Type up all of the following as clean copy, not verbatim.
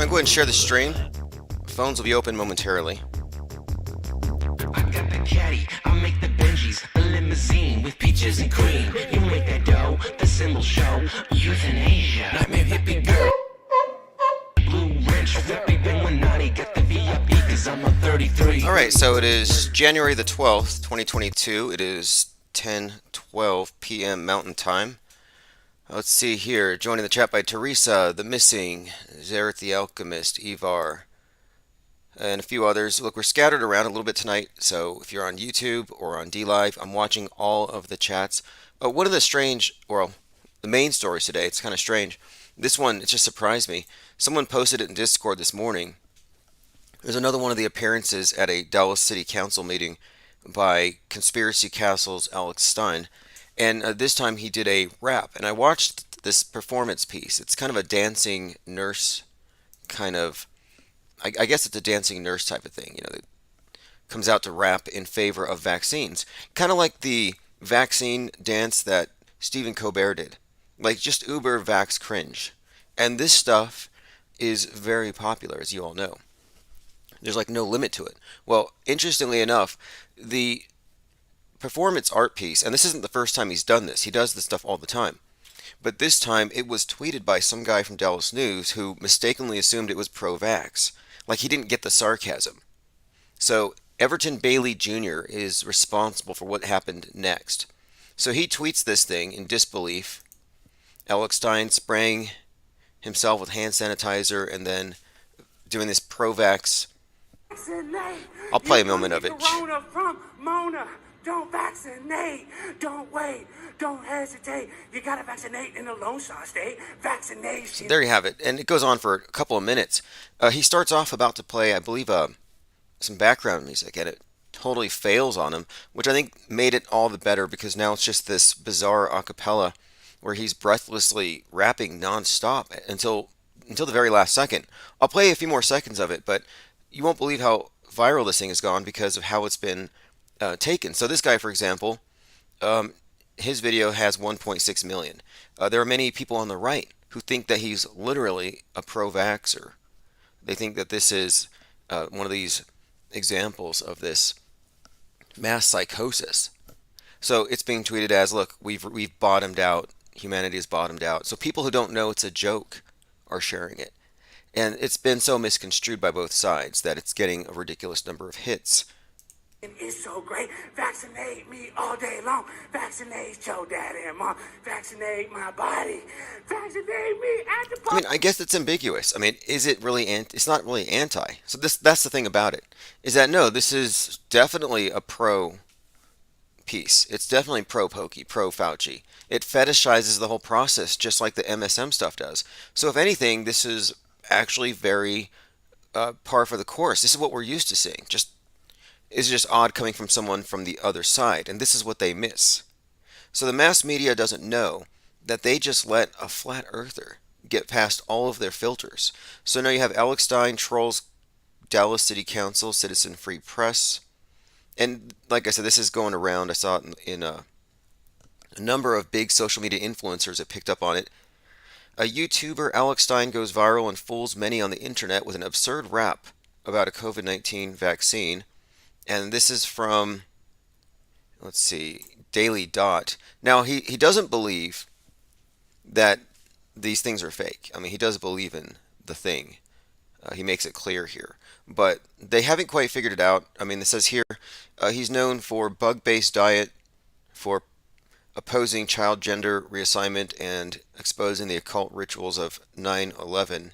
go ahead and share the stream. Phones will be open momentarily. I got the caddy, I make the Benjis, a limousine with peaches and cream. You make that dough, the symbol show, euthanasia. Nightmare hippie girl. Blue wrench, flippy Illuminati, get the VIP cause I'm a 33. Alright, so it is January the 12th, 2022. It is 10:12 p.m. Mountain Time. Let's see here. Joining the chat by Teresa, The Missing, Zareth the Alchemist, Ivar, and a few others. Look, we're scattered around a little bit tonight, so if you're on YouTube or on DLive, I'm watching all of the chats. One of the strange, well, the main stories today, it's kind of strange. This one, it just surprised me. Someone posted it in Discord this morning. There's another one of the appearances at a Dallas City Council meeting by Conspiracy Castle's Alex Stein. And this time he did a rap. And I watched this performance piece. It's kind of a dancing nurse kind of, I guess it's a dancing nurse type of thing, that comes out to rap in favor of vaccines. Kind of like the vaccine dance that Stephen Colbert did. Like just uber vax cringe. And this stuff is very popular, as you all know. There's like no limit to it. Well, interestingly enough, the performance art piece, and this isn't the first time he's done this, he does this stuff all the time, but this time it was tweeted by some guy from Dallas News who mistakenly assumed it was pro-vax. Like he didn't get the sarcasm. So Everton Bailey Jr. is responsible for what happened next. So he tweets this thing in disbelief. Alex Stein spraying himself with hand sanitizer and then doing this pro-vax. I'll play a moment of it. Corona from Mona. Don't vaccinate. Don't wait. Don't hesitate. You gotta vaccinate in the Lone Star State. Vaccination. So there you have it, and it goes on for a couple of minutes. He starts off about to play, I believe, some background music, and it totally fails on him, which I think made it all the better because now it's just this bizarre a cappella where he's breathlessly rapping non-stop until the very last second. I'll play a few more seconds of it, but you won't believe how viral this thing has gone because of how it's been taken. So this guy, for example, his video has 1.6 million. There are many people on the right who think that he's literally a pro-vaxxer. They think that this is one of these examples of this mass psychosis. So it's being tweeted as, look, we've bottomed out. Humanity has bottomed out. So people who don't know it's a joke are sharing it. And it's been so misconstrued by both sides that it's getting a ridiculous number of hits. It's so great. Vaccinate me all day long. Vaccinate your daddy and mom. Vaccinate my body. Vaccinate me at the I mean, I guess it's ambiguous. I mean, is it really it's not really anti. So that's the thing about it. Is that no, this is definitely a pro piece. It's definitely pro-Pokey, pro-Fauci. It fetishizes the whole process just like the MSM stuff does. So if anything, this is actually very par for the course. This is what we're used to seeing. It's just odd coming from someone from the other side, and this is what they miss. So the mass media doesn't know that they just let a flat earther get past all of their filters. So now you have Alex Stein, Trolls, Dallas City Council, Citizen Free Press, and like I said, this is going around. I saw it in a number of big social media influencers that picked up on it. A YouTuber, Alex Stein, goes viral and fools many on the internet with an absurd rap about a COVID-19 vaccine. And this is from, let's see, Daily Dot. Now, he doesn't believe that these things are fake. I mean, he does believe in the thing. He makes it clear here. But they haven't quite figured it out. I mean, it says here, he's known for bug-based diet, for opposing child gender reassignment, and exposing the occult rituals of 9/11.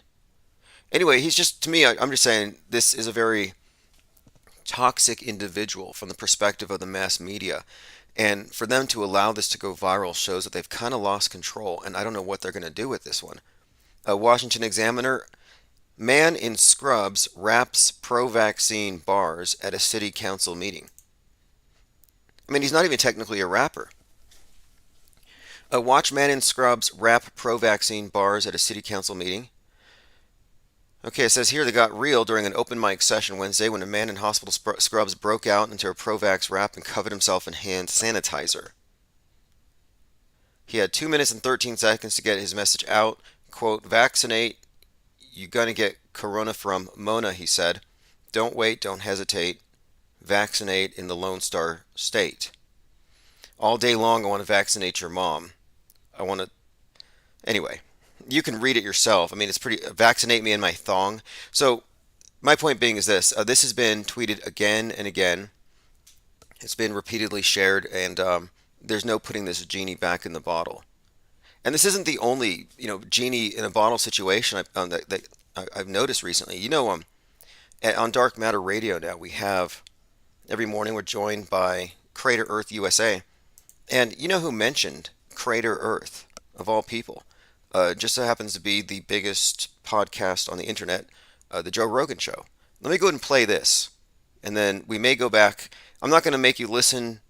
Anyway, he's just, to me, I'm just saying, this is a very toxic individual from the perspective of the mass media. And for them to allow this to go viral shows that they've kind of lost control, and I don't know what they're going to do with this one. Washington Examiner, man in scrubs raps pro-vaccine bars at a city council meeting. I mean, he's not even technically a rapper. Watch man in scrubs rap pro-vaccine bars at a city council meeting. Okay, it says here they got real during an open mic session Wednesday when a man in hospital scrubs broke out into a pro-vax rap and covered himself in hand sanitizer. He had 2 minutes and 13 seconds to get his message out. Quote, vaccinate, you're going to get corona from Mona, he said. Don't wait, don't hesitate. Vaccinate in the Lone Star State. All day long, I want to vaccinate your mom. I want to. Anyway, you can read it yourself. I mean, it's pretty. Vaccinate me in my thong. So, my point being is this: this has been tweeted again and again. It's been repeatedly shared, and there's no putting this genie back in the bottle. And this isn't the only, genie in a bottle situation I've noticed recently. On Dark Matter Radio now, we have every morning we're joined by Crater Earth USA, and you know who mentioned Crater Earth of all people? Just so happens to be the biggest podcast on the internet, the Joe Rogan Show. Let me go ahead and play this, and then we may go back. I'm not going to make you listen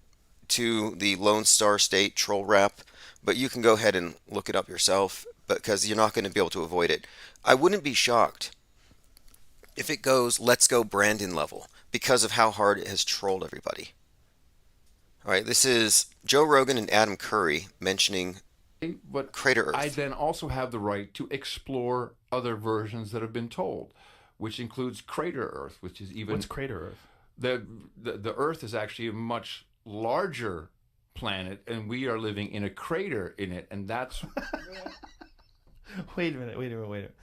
to the Lone Star State troll rap, but you can go ahead and look it up yourself because you're not going to be able to avoid it. I wouldn't be shocked if it goes Let's Go Brandon level because of how hard it has trolled everybody. All right, this is Joe Rogan and Adam Curry mentioning But Crater Earth. I then also have the right to explore other versions that have been told, which includes Crater Earth, which is even... What's Crater Earth? The Earth is actually a much larger planet, and we are living in a crater in it, and that's... Wait a minute.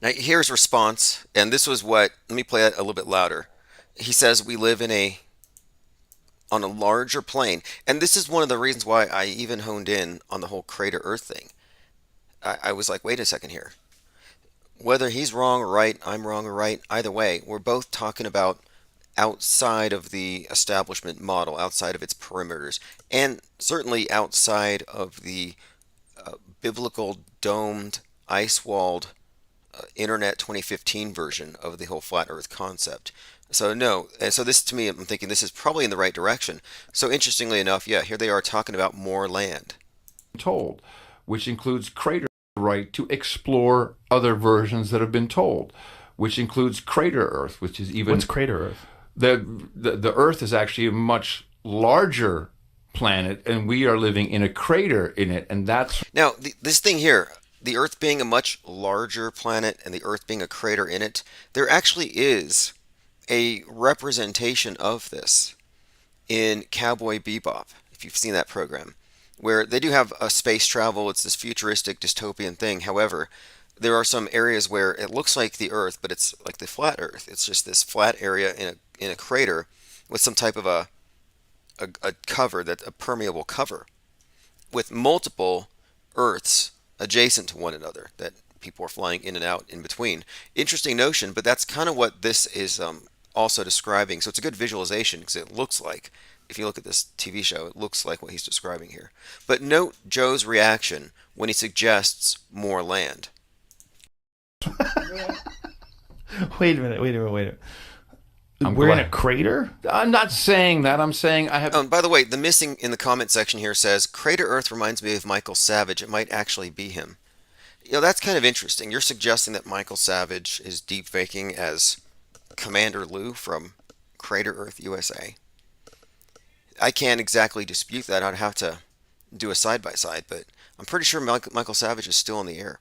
Now, here's response, and this was what... Let me play it a little bit louder. He says we live on a larger plane, and this is one of the reasons why I even honed in on the whole Crater Earth thing. I was like, wait a second here. Whether he's wrong or right, I'm wrong or right, either way, we're both talking about outside of the establishment model, outside of its perimeters, and certainly outside of the biblical domed, ice-walled Internet 2015 version of the whole flat Earth concept. So no, and so this to me, I'm thinking this is probably in the right direction. So interestingly enough, yeah, here they are talking about more land. Told, which includes Crater right to explore other versions that have been told, which includes Crater Earth, which is even... What's Crater Earth? The Earth is actually a much larger planet, and we are living in a crater in it, and that's... Now, this thing here, the Earth being a much larger planet and the Earth being a crater in it, there actually is a representation of this in Cowboy Bebop, if you've seen that program, where they do have a space travel. It's this futuristic dystopian thing. However, there are some areas where it looks like the Earth, but it's like the flat Earth. It's just this flat area in a crater with some type of a cover, that's a permeable cover, with multiple Earths adjacent to one another that people are flying in and out in between. Interesting notion, but that's kind of what this is also describing. So it's a good visualization because it looks like, if you look at this TV show, it looks like what he's describing here. But note Joe's reaction when he suggests more land. Wait a minute. I'm We're glad. in a crater? I'm not saying that. I'm saying I have... By the way, the missing in the comment section here says, Crater Earth reminds me of Michael Savage. It might actually be him. That's kind of interesting. You're suggesting that Michael Savage is deep faking as Commander Lou from Crater Earth USA. I can't exactly dispute that. I'd have to do a side-by-side, but I'm pretty sure Michael Savage is still in the air.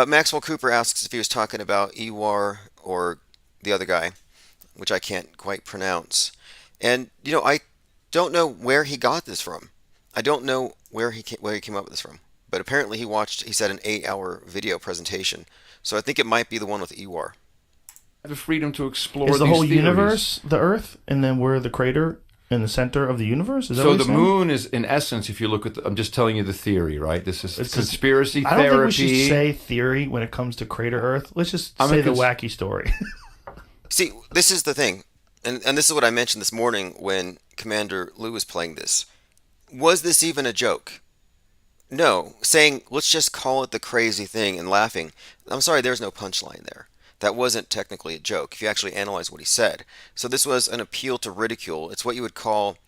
Maxwell Cooper asks if he was talking about Ewar or the other guy, which I can't quite pronounce. And, I don't know where he got this from. I don't know where he came up with this from. But apparently he said an 8-hour video presentation. So I think it might be the one with Ewar. the freedom to explore Is the these whole theories. universe the Earth, and then we're the crater in the center of the universe? Is that So what the you're saying? moon is, in essence, if you look at I'm just telling you the theory, right? This is It's conspiracy I don't therapy. think we should say theory when it comes to crater Earth. Let's just I'm say a the cons- wacky story. See, this is the thing, and this is what I mentioned this morning when Commander Lou was playing this. Was this even a joke? No. Saying, let's just call it the crazy thing and laughing. I'm sorry, there's no punchline there. That wasn't technically a joke if you actually analyze what he said. So this was an appeal to ridicule. It's what you would call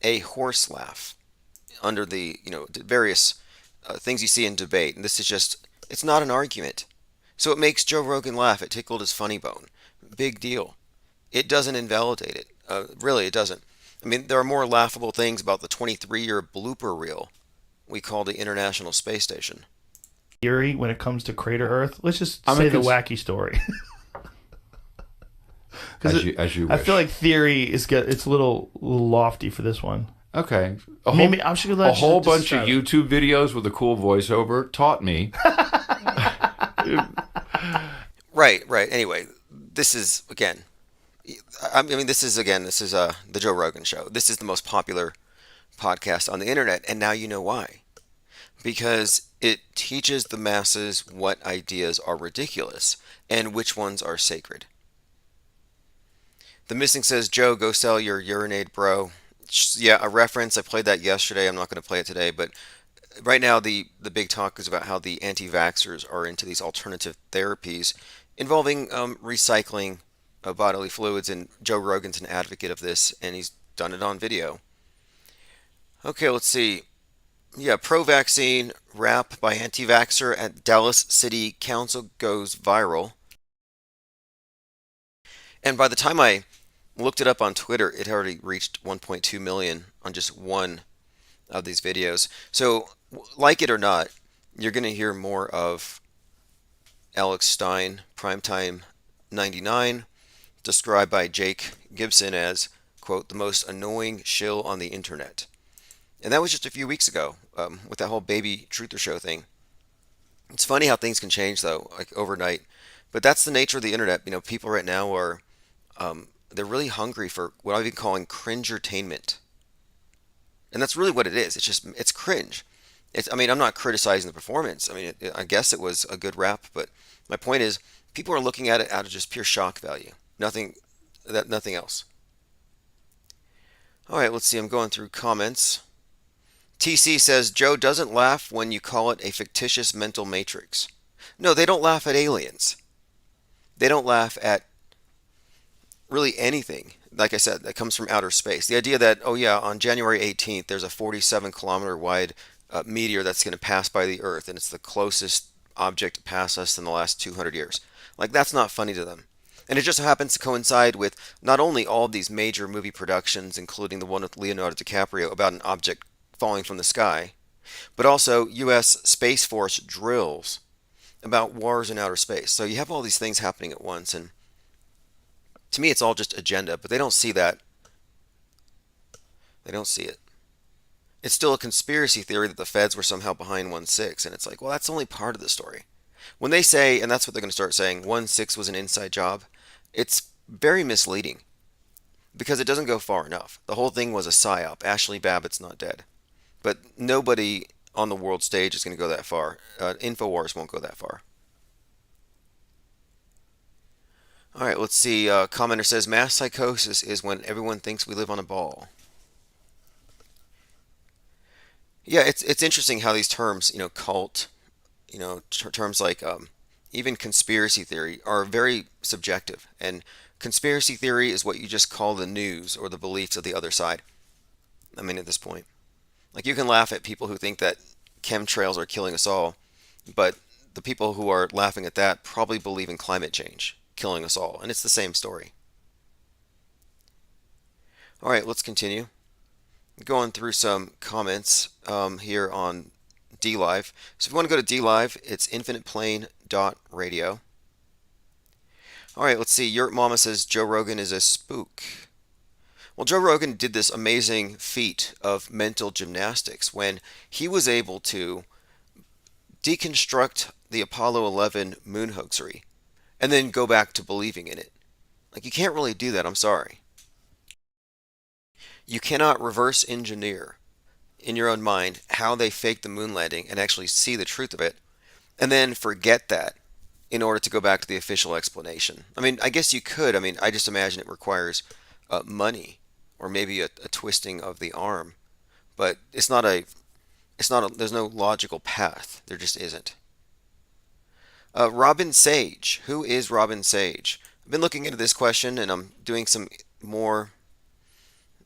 a horse laugh under the, the various things you see in debate. And this is just, it's not an argument. So it makes Joe Rogan laugh. It tickled his funny bone. Big deal. It doesn't invalidate it. Really, it doesn't. I mean, there are more laughable things about the 23-year blooper reel we call the International Space Station. theory when it comes to Crater Earth. Let's just I'm say a the cons- wacky story. As you I wish. feel like theory it's a little lofty for this one. Okay. Maybe I should let a whole you bunch of describe it. YouTube videos with a cool voiceover taught me. Right, right. Anyway, this is again. This is the Joe Rogan show. This is the most popular podcast on the internet, and now you know why. Because it teaches the masses what ideas are ridiculous and which ones are sacred. The Missing says, Joe, go sell your urinate, bro. Yeah, a reference. I played that yesterday. I'm not going to play it today, but right now the big talk is about how the anti-vaxxers are into these alternative therapies involving recycling of bodily fluids, and Joe Rogan's an advocate of this, and he's done it on video. Okay, let's see. Yeah, pro-vaccine rap by anti-vaxxer at Dallas City Council goes viral. And by the time I looked it up on Twitter, it already reached 1.2 million on just one of these videos. So, like it or not, you're going to hear more of Alex Stein, Primetime 99, described by Jake Gibson as, quote, the most annoying shill on the internet. And that was just a few weeks ago with that whole baby truther show thing. It's funny how things can change, though, like overnight. But that's the nature of the internet. You know, people right now are, they're really hungry for what I've been calling cringe-ertainment. And that's really what it is. It's cringe. I'm not criticizing the performance. I guess it was a good rap, but my point is, people are looking at it out of just pure shock value. Nothing else. All right, let's see. I'm going through comments. TC says, Joe doesn't laugh when you call it a fictitious mental matrix. No, they don't laugh at aliens. They don't laugh at really anything, like I said, that comes from outer space. The idea that, oh yeah, on January 18th, there's a 47-kilometer wide meteor that's going to pass by the Earth, and it's the closest object past us in the last 200 years. Like, that's not funny to them. And it just happens to coincide with not only all of these major movie productions, including the one with Leonardo DiCaprio about an object falling from the sky, but also U.S. Space Force drills about wars in outer space. So you have all these things happening at once, and to me it's all just agenda, but they don't see that. They don't see it. It's still a conspiracy theory that the feds were somehow behind 1/6, and it's like, well, that's only part of the story. When they say, and that's what they're going to start saying, 1/6 was an inside job, it's very misleading because it doesn't go far enough. The whole thing was a psyop. Ashley Babbitt's not dead. But nobody on the world stage is going to go that far. InfoWars won't go that far. All right, let's see. Commenter says, mass psychosis is when everyone thinks we live on a ball. Yeah, it's interesting how these terms, cult, terms like even conspiracy theory are very subjective. And conspiracy theory is what you just call the news or the beliefs of the other side. At this point. Like, you can laugh at people who think that chemtrails are killing us all, but the people who are laughing at that probably believe in climate change killing us all, and it's the same story. All right, let's continue. Going through some comments here on DLive. So if you want to go to DLive, it's infiniteplane.radio. All right, let's see. Yurt Mama says Joe Rogan is a spook. Well, Joe Rogan did this amazing feat of mental gymnastics when he was able to deconstruct the Apollo 11 moon hoaxery and then go back to believing in it. Like, you can't really do that, I'm sorry. You cannot reverse engineer in your own mind how they faked the moon landing and actually see the truth of it and then forget that in order to go back to the official explanation. I guess you could. I just imagine it requires money or maybe a twisting of the arm, but there's no logical path. There just isn't. Robin Sage. Who is Robin Sage? I've been looking into this question and I'm doing some more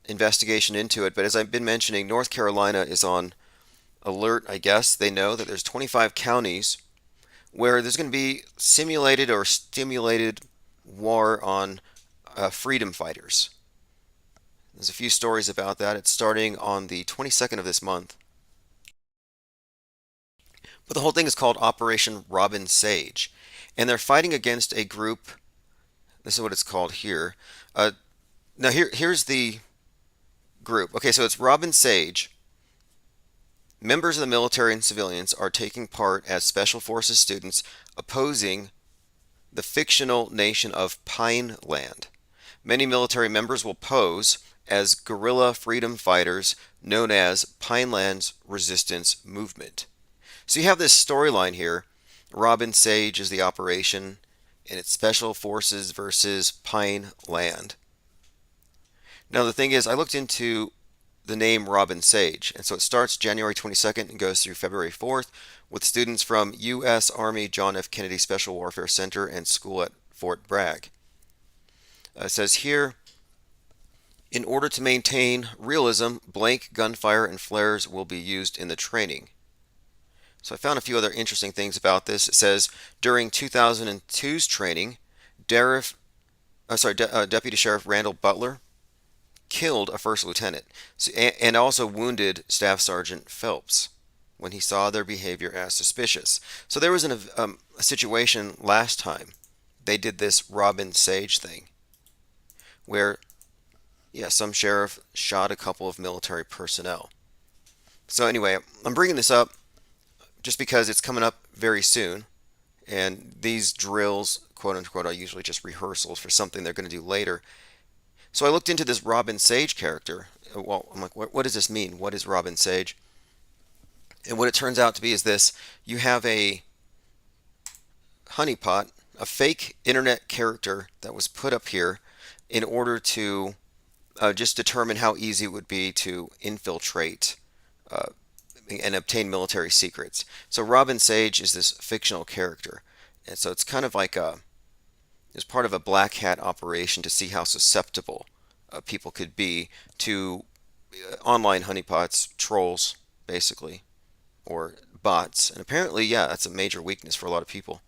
investigation into it, but as I've been mentioning, North Carolina is on alert, I guess. They know that there's 25 counties where there's going to be simulated or stimulated war on freedom fighters. There's a few stories about that. It's starting on the 22nd of this month. But the whole thing is called Operation Robin Sage. And they're fighting against a group. This is what it's called here. Now, here's the group. Okay, so it's Robin Sage. Members of the military and civilians are taking part as Special Forces students opposing the fictional nation of Pineland. Many military members will pose as guerrilla freedom fighters known as Pineland's Resistance Movement. So you have this storyline here. Robin Sage is the operation, and it's Special Forces versus Pineland. Now the thing is, I looked into the name Robin Sage, and so it starts January 22nd and goes through February 4th with students from U.S. Army John F. Kennedy Special Warfare Center and School at Fort Bragg. It says here, in order to maintain realism, blank gunfire and flares will be used in the training. So I found a few other interesting things about this. It says during 2002's training, Deputy Sheriff Randall Butler killed a first lieutenant and also wounded Staff Sergeant Phelps when he saw their behavior as suspicious. So there was a situation last time they did this Robin Sage thing where, yeah, some sheriff shot a couple of military personnel. So anyway, I'm bringing this up just because it's coming up very soon, and these drills, quote unquote, are usually just rehearsals for something they're going to do later. So I looked into this Robin Sage character. Well, I'm like, what does this mean? What is Robin Sage? And what it turns out to be is this. You have a honeypot, a fake internet character that was put up here in order to just determine how easy it would be to infiltrate and obtain military secrets. So Robin Sage is this fictional character. And so it's kind of like it's part of a black hat operation to see how susceptible people could be to online honeypots, trolls, basically, or bots. And apparently, yeah, that's a major weakness for a lot of people.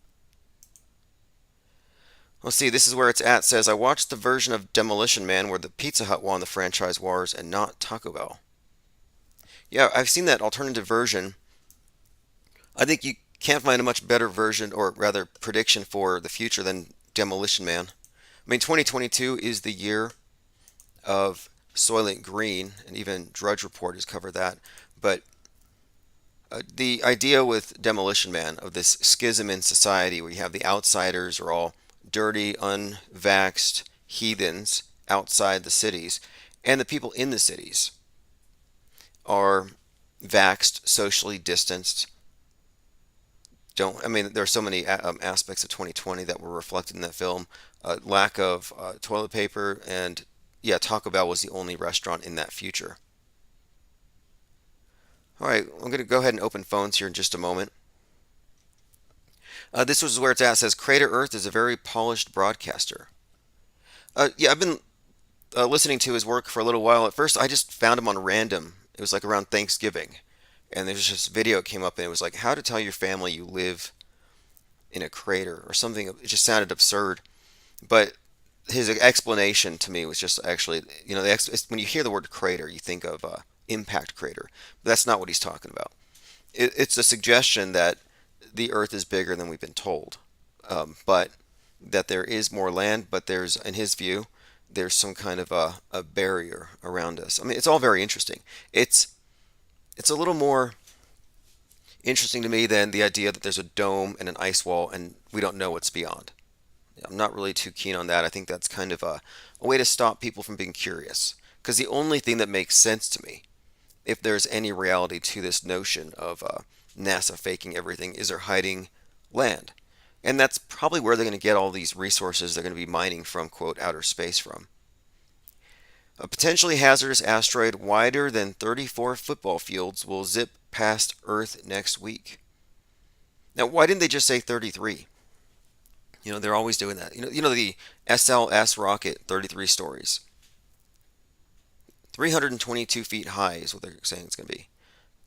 Let's see, this is where it's at. It says, I watched the version of Demolition Man where the Pizza Hut won the franchise wars and not Taco Bell. Yeah, I've seen that alternative version. I think you can't find a much better version, or rather prediction for the future than Demolition Man. I mean, 2022 is the year of Soylent Green, and even Drudge Report has covered that. But the idea with Demolition Man, of this schism in society where you have the outsiders are all dirty, unvaxxed heathens outside the cities, and the people in the cities are vaxxed, socially distanced. There are so many aspects of 2020 that were reflected in that film. Lack of toilet paper, and yeah, Taco Bell was the only restaurant in that future. All right, I'm going to go ahead and open phones here in just a moment. This was where it's at. It says, Crater Earth is a very polished broadcaster. Yeah, I've been listening to his work for a little while. At first, I just found him on random. It was like around Thanksgiving. And there's just this video that came up, and it was like, how to tell your family you live in a crater or something. It just sounded absurd. But his explanation to me was just actually, when you hear the word crater, you think of impact crater. But that's not what he's talking about. It's a suggestion that the Earth is bigger than we've been told. But that there is more land, but there's, in his view, there's some kind of a barrier around us. I mean, it's all very interesting. It's a little more interesting to me than the idea that there's a dome and an ice wall and we don't know what's beyond. I'm not really too keen on that. I think that's kind of a way to stop people from being curious. Because the only thing that makes sense to me, if there's any reality to this notion of NASA faking everything, is they're hiding land. And that's probably where they're going to get all these resources they're going to be mining from, quote, outer space from. A potentially hazardous asteroid wider than 34 football fields will zip past Earth next week. Now, why didn't they just say 33? They're always doing that. The SLS rocket, 33 stories. 322 feet high is what they're saying it's going to be,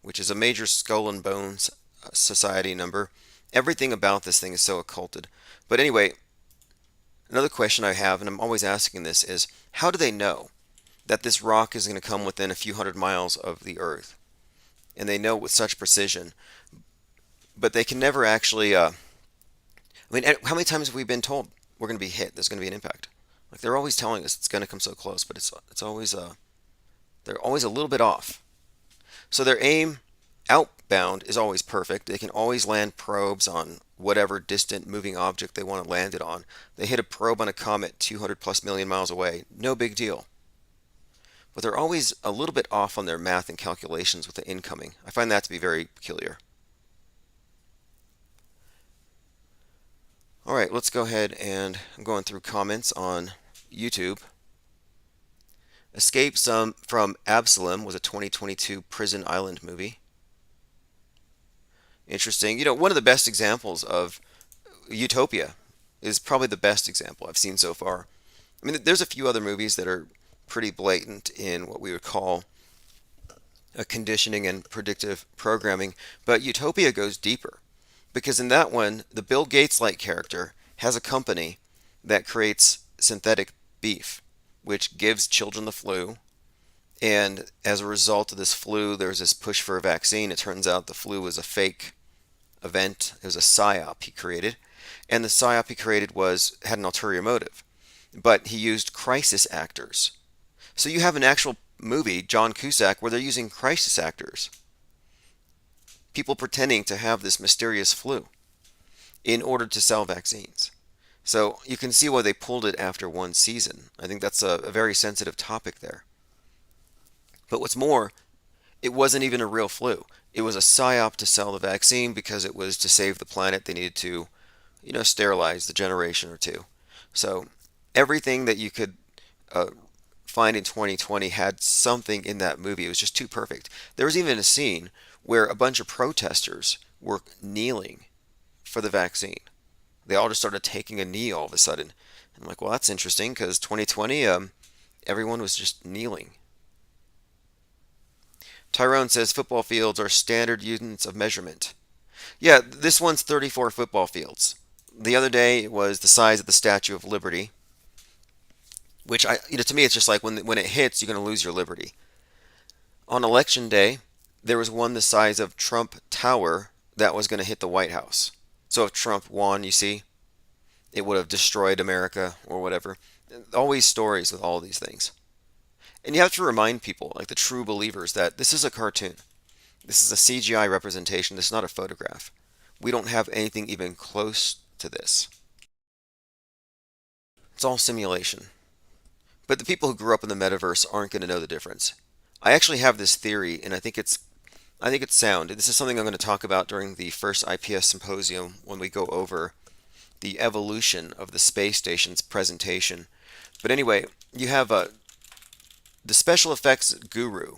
which is a major skull and bones society number. Everything about this thing is so occulted. But anyway, another question I have, and I'm always asking this, is how do they know that this rock is going to come within a few hundred miles of the Earth? And they know with such precision. but they can never actually. I mean, how many times have we been told we're going to be hit? There's going to be an impact. Like they're always telling us it's going to come so close, but it's always they're always a little bit off. So their aim outbound is always perfect. They can always land probes on whatever distant moving object they want to land it on. They hit a probe on a comet 200 plus million miles away. No big deal. But they're always a little bit off on their math and calculations with the incoming. I find that to be very peculiar. All right, let's go ahead and I'm going through comments on YouTube. Escape from Absalom was a 2022 Prison Island movie. Interesting. One of the best examples of Utopia is probably the best example I've seen so far. I mean, there's a few other movies that are pretty blatant in what we would call a conditioning and predictive programming, but Utopia goes deeper because in that one, the Bill Gates-like character has a company that creates synthetic beef, which gives children the flu. And as a result of this flu, there's this push for a vaccine. It turns out the flu was a fake event. It was a psyop he created. And the psyop he created had an ulterior motive. But he used crisis actors. So you have an actual movie, John Cusack, where they're using crisis actors. People pretending to have this mysterious flu in order to sell vaccines. So you can see why they pulled it after one season. I think that's a very sensitive topic there. But what's more, it wasn't even a real flu. It was a psyop to sell the vaccine because it was to save the planet. They needed to, sterilize the generation or two. So everything that you could find in 2020 had something in that movie. It was just too perfect. There was even a scene where a bunch of protesters were kneeling for the vaccine. They all just started taking a knee all of a sudden. I'm like, well, that's interesting because 2020, everyone was just kneeling. Tyrone says football fields are standard units of measurement. Yeah, this one's 34 football fields. The other day it was the size of the Statue of Liberty, which to me it's just like when it hits, you're going to lose your liberty. On election day, there was one the size of Trump Tower that was going to hit the White House. So if Trump won, you see, it would have destroyed America or whatever. Always stories with all these things. And you have to remind people, like the true believers, that this is a cartoon. This is a CGI representation. This is not a photograph. We don't have anything even close to this. It's all simulation. But the people who grew up in the metaverse aren't going to know the difference. I actually have this theory, and I think it's sound. This is something I'm going to talk about during the first IPS symposium when we go over the evolution of the space station's presentation. But anyway, you have the special effects guru,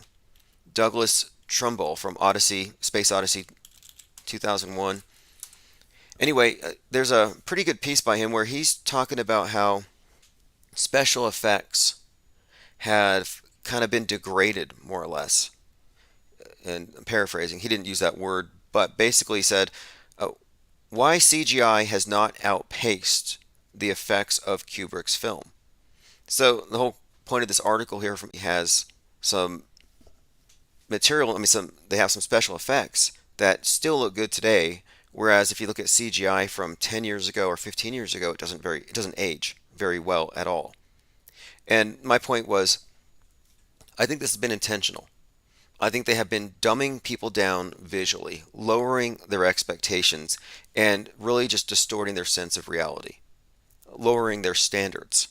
Douglas Trumbull from Space Odyssey 2001. Anyway, there's a pretty good piece by him where he's talking about how special effects have kind of been degraded, more or less. And I'm paraphrasing, he didn't use that word, but basically he said, why CGI has not outpaced the effects of Kubrick's film. So the whole point of this article here has some material, they have some special effects that still look good today, whereas if you look at CGI from 10 years ago or 15 years ago, it doesn't age very well at all. And my point was, I think this has been intentional. I think they have been dumbing people down visually, lowering their expectations, and really just distorting their sense of reality, lowering their standards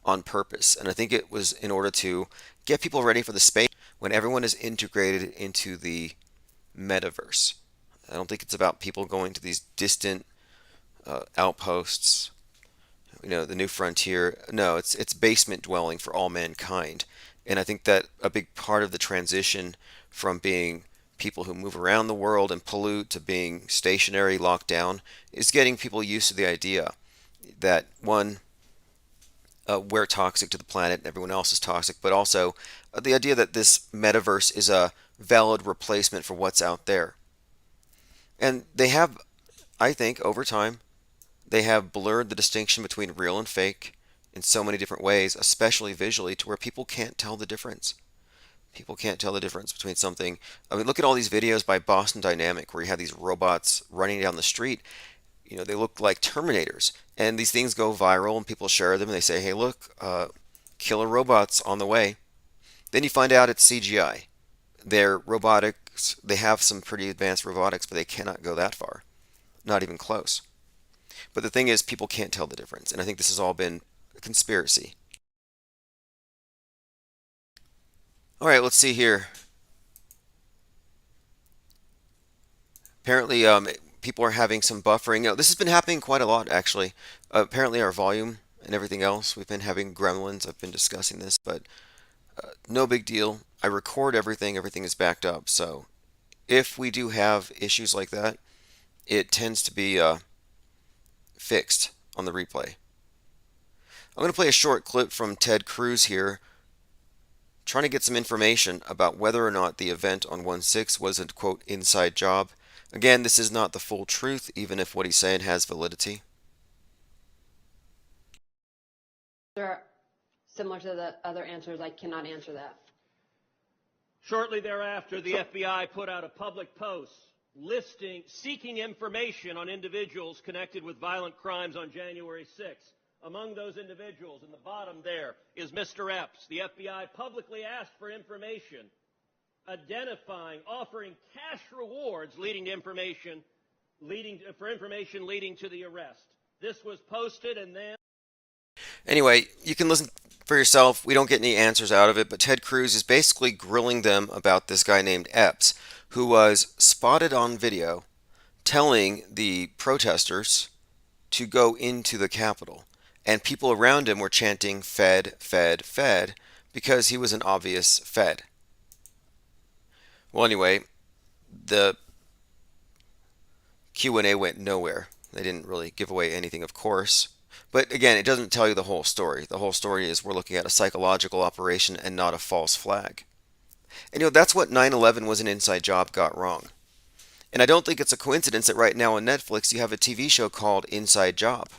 on purpose. And I think it was in order to get people ready for the space when everyone is integrated into the metaverse. I don't think it's about people going to these distant outposts, the new frontier. No, it's basement dwelling for all mankind. And I think that a big part of the transition from being people who move around the world and pollute to being stationary, locked down, is getting people used to the idea that, one, we're toxic to the planet and everyone else is toxic, but also the idea that this metaverse is a valid replacement for what's out there. And they have, I think, over time, they have blurred the distinction between real and fake in so many different ways, especially visually, to where people can't tell the difference. People can't tell the difference between something. I mean, look at all these videos by Boston Dynamic where you have these robots running down the street. They look like Terminators, and these things go viral, and people share them, and they say, "Hey, look, killer robots on the way." Then you find out it's CGI. They're robotics. They have some pretty advanced robotics, but they cannot go that far, not even close. But the thing is, people can't tell the difference, and I think this has all been a conspiracy. All right, let's see here. Apparently, people are having some buffering. This has been happening quite a lot, actually. Apparently, our volume and everything else, we've been having gremlins. I've been discussing this, but no big deal. I record everything. Everything is backed up. So if we do have issues like that, it tends to be fixed on the replay. I'm going to play a short clip from Ted Cruz here, trying to get some information about whether or not the event on 1/6 was a quote inside job. Again, this is not the full truth, even if what he's saying has validity. They're similar to the other answers. I cannot answer that. Shortly thereafter, the FBI put out a public post seeking information on individuals connected with violent crimes on January 6th. Among those individuals, in the bottom there, is Mr. Epps. The FBI publicly asked for information, offering cash rewards for information leading to the arrest. This was posted, and then... Anyway, you can listen for yourself. We don't get any answers out of it, but Ted Cruz is basically grilling them about this guy named Epps, who was spotted on video telling the protesters to go into the Capitol. And people around him were chanting, "Fed, Fed, Fed," because he was an obvious Fed. Well, anyway, the Q&A went nowhere. They didn't really give away anything, of course. But again, it doesn't tell you the whole story. The whole story is we're looking at a psychological operation and not a false flag. And that's what 9/11 was an inside job got wrong. And I don't think it's a coincidence that right now on Netflix you have a TV show called Inside Job.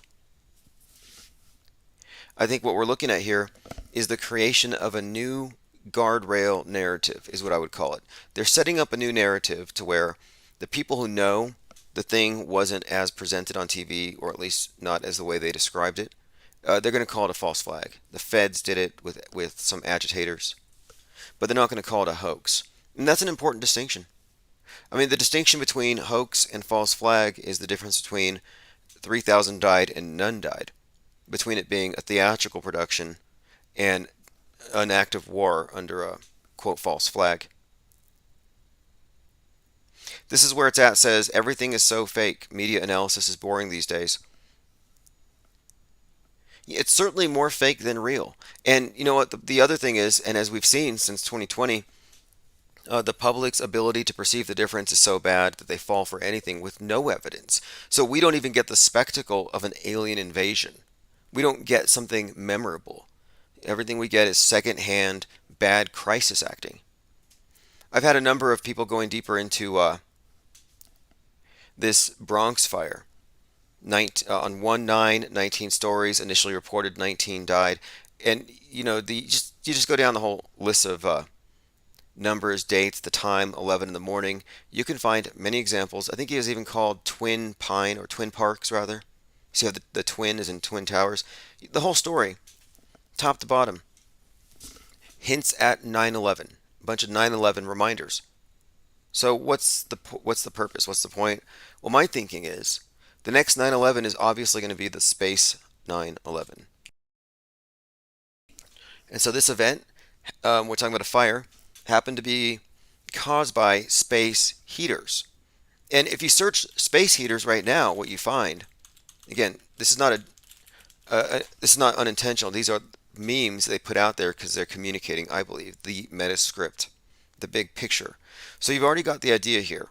I think what we're looking at here is the creation of a new guardrail narrative, is what I would call it. They're setting up a new narrative to where the people who know the thing wasn't as presented on TV, or at least not as the way they described it, they're going to call it a false flag. The feds did it with some agitators, but they're not going to call it a hoax. And that's an important distinction. I mean, the distinction between hoax and false flag is the difference between 3,000 died and none died, between it being a theatrical production and an act of war under a, quote, false flag. This is where it's at, says, everything is so fake. Media analysis is boring these days. It's certainly more fake than real. And you know what? The other thing is, and as we've seen since 2020, the public's ability to perceive the difference is so bad that they fall for anything with no evidence. So we don't even get the spectacle of an alien invasion. We don't get something memorable. Everything we get is secondhand, bad crisis acting. I've had a number of people going deeper into this Bronx fire. On 1/9, 19 stories, initially reported 19 died. And, you just go down the whole list of numbers, dates, the time, 11 in the morning. You can find many examples. I think he was even called Twin Pine, or Twin Parks, rather. So you have the twin is in Twin Towers. The whole story, top to bottom, hints at 9/11. A bunch of 9/11 reminders. So what's the purpose? What's the point? Well, my thinking is the next 9/11 is obviously going to be the space 9/11. And so this event, we're talking about a fire, happened to be caused by space heaters. And if you search space heaters right now, what you find, again, this is not unintentional. These are memes they put out there because they're communicating, I believe, the meta script, the big picture. So you've already got the idea here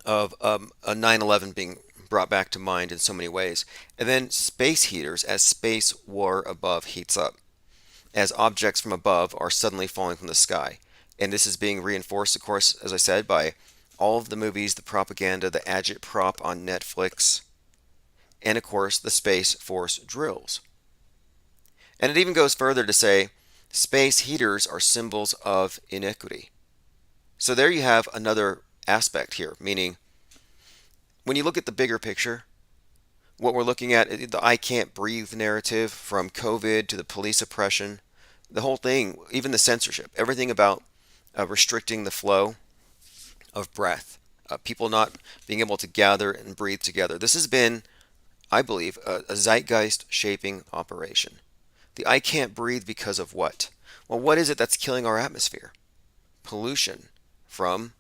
of a 9/11 being brought back to mind in so many ways. And then space heaters, as space war above heats up, as objects from above are suddenly falling from the sky. And this is being reinforced, of course, as I said, by all of the movies, the propaganda, the agitprop on Netflix, and of course the Space Force drills. And it even goes further to say Space heaters are symbols of iniquity. So there you have another aspect here, meaning when you look at the bigger picture, what we're looking at, the I can't breathe narrative from COVID to the police oppression, the whole thing, even the censorship, everything about restricting the flow of breath, people not being able to gather and breathe together. This has been, I believe, a zeitgeist shaping operation. The I can't breathe because of what? Well, what is it that's killing our atmosphere? Pollution from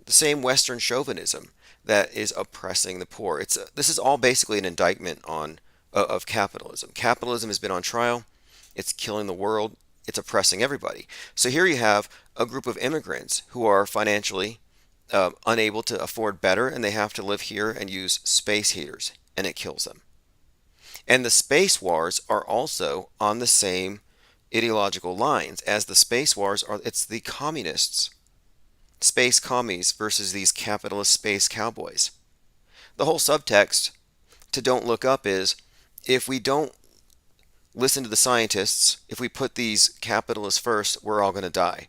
the same Western chauvinism that is oppressing the poor. This is all basically an indictment on of capitalism. Capitalism has been on trial. It's killing the world. It's oppressing everybody. So here you have a group of immigrants who are financially unable to afford better, and they have to live here and use space heaters, and it kills them. And the space wars are also on the same ideological lines as the space wars are. It's the communists, space commies versus these capitalist space cowboys. The whole subtext to Don't Look Up is if we don't listen to the scientists, if we put these capitalists first, we're all going to die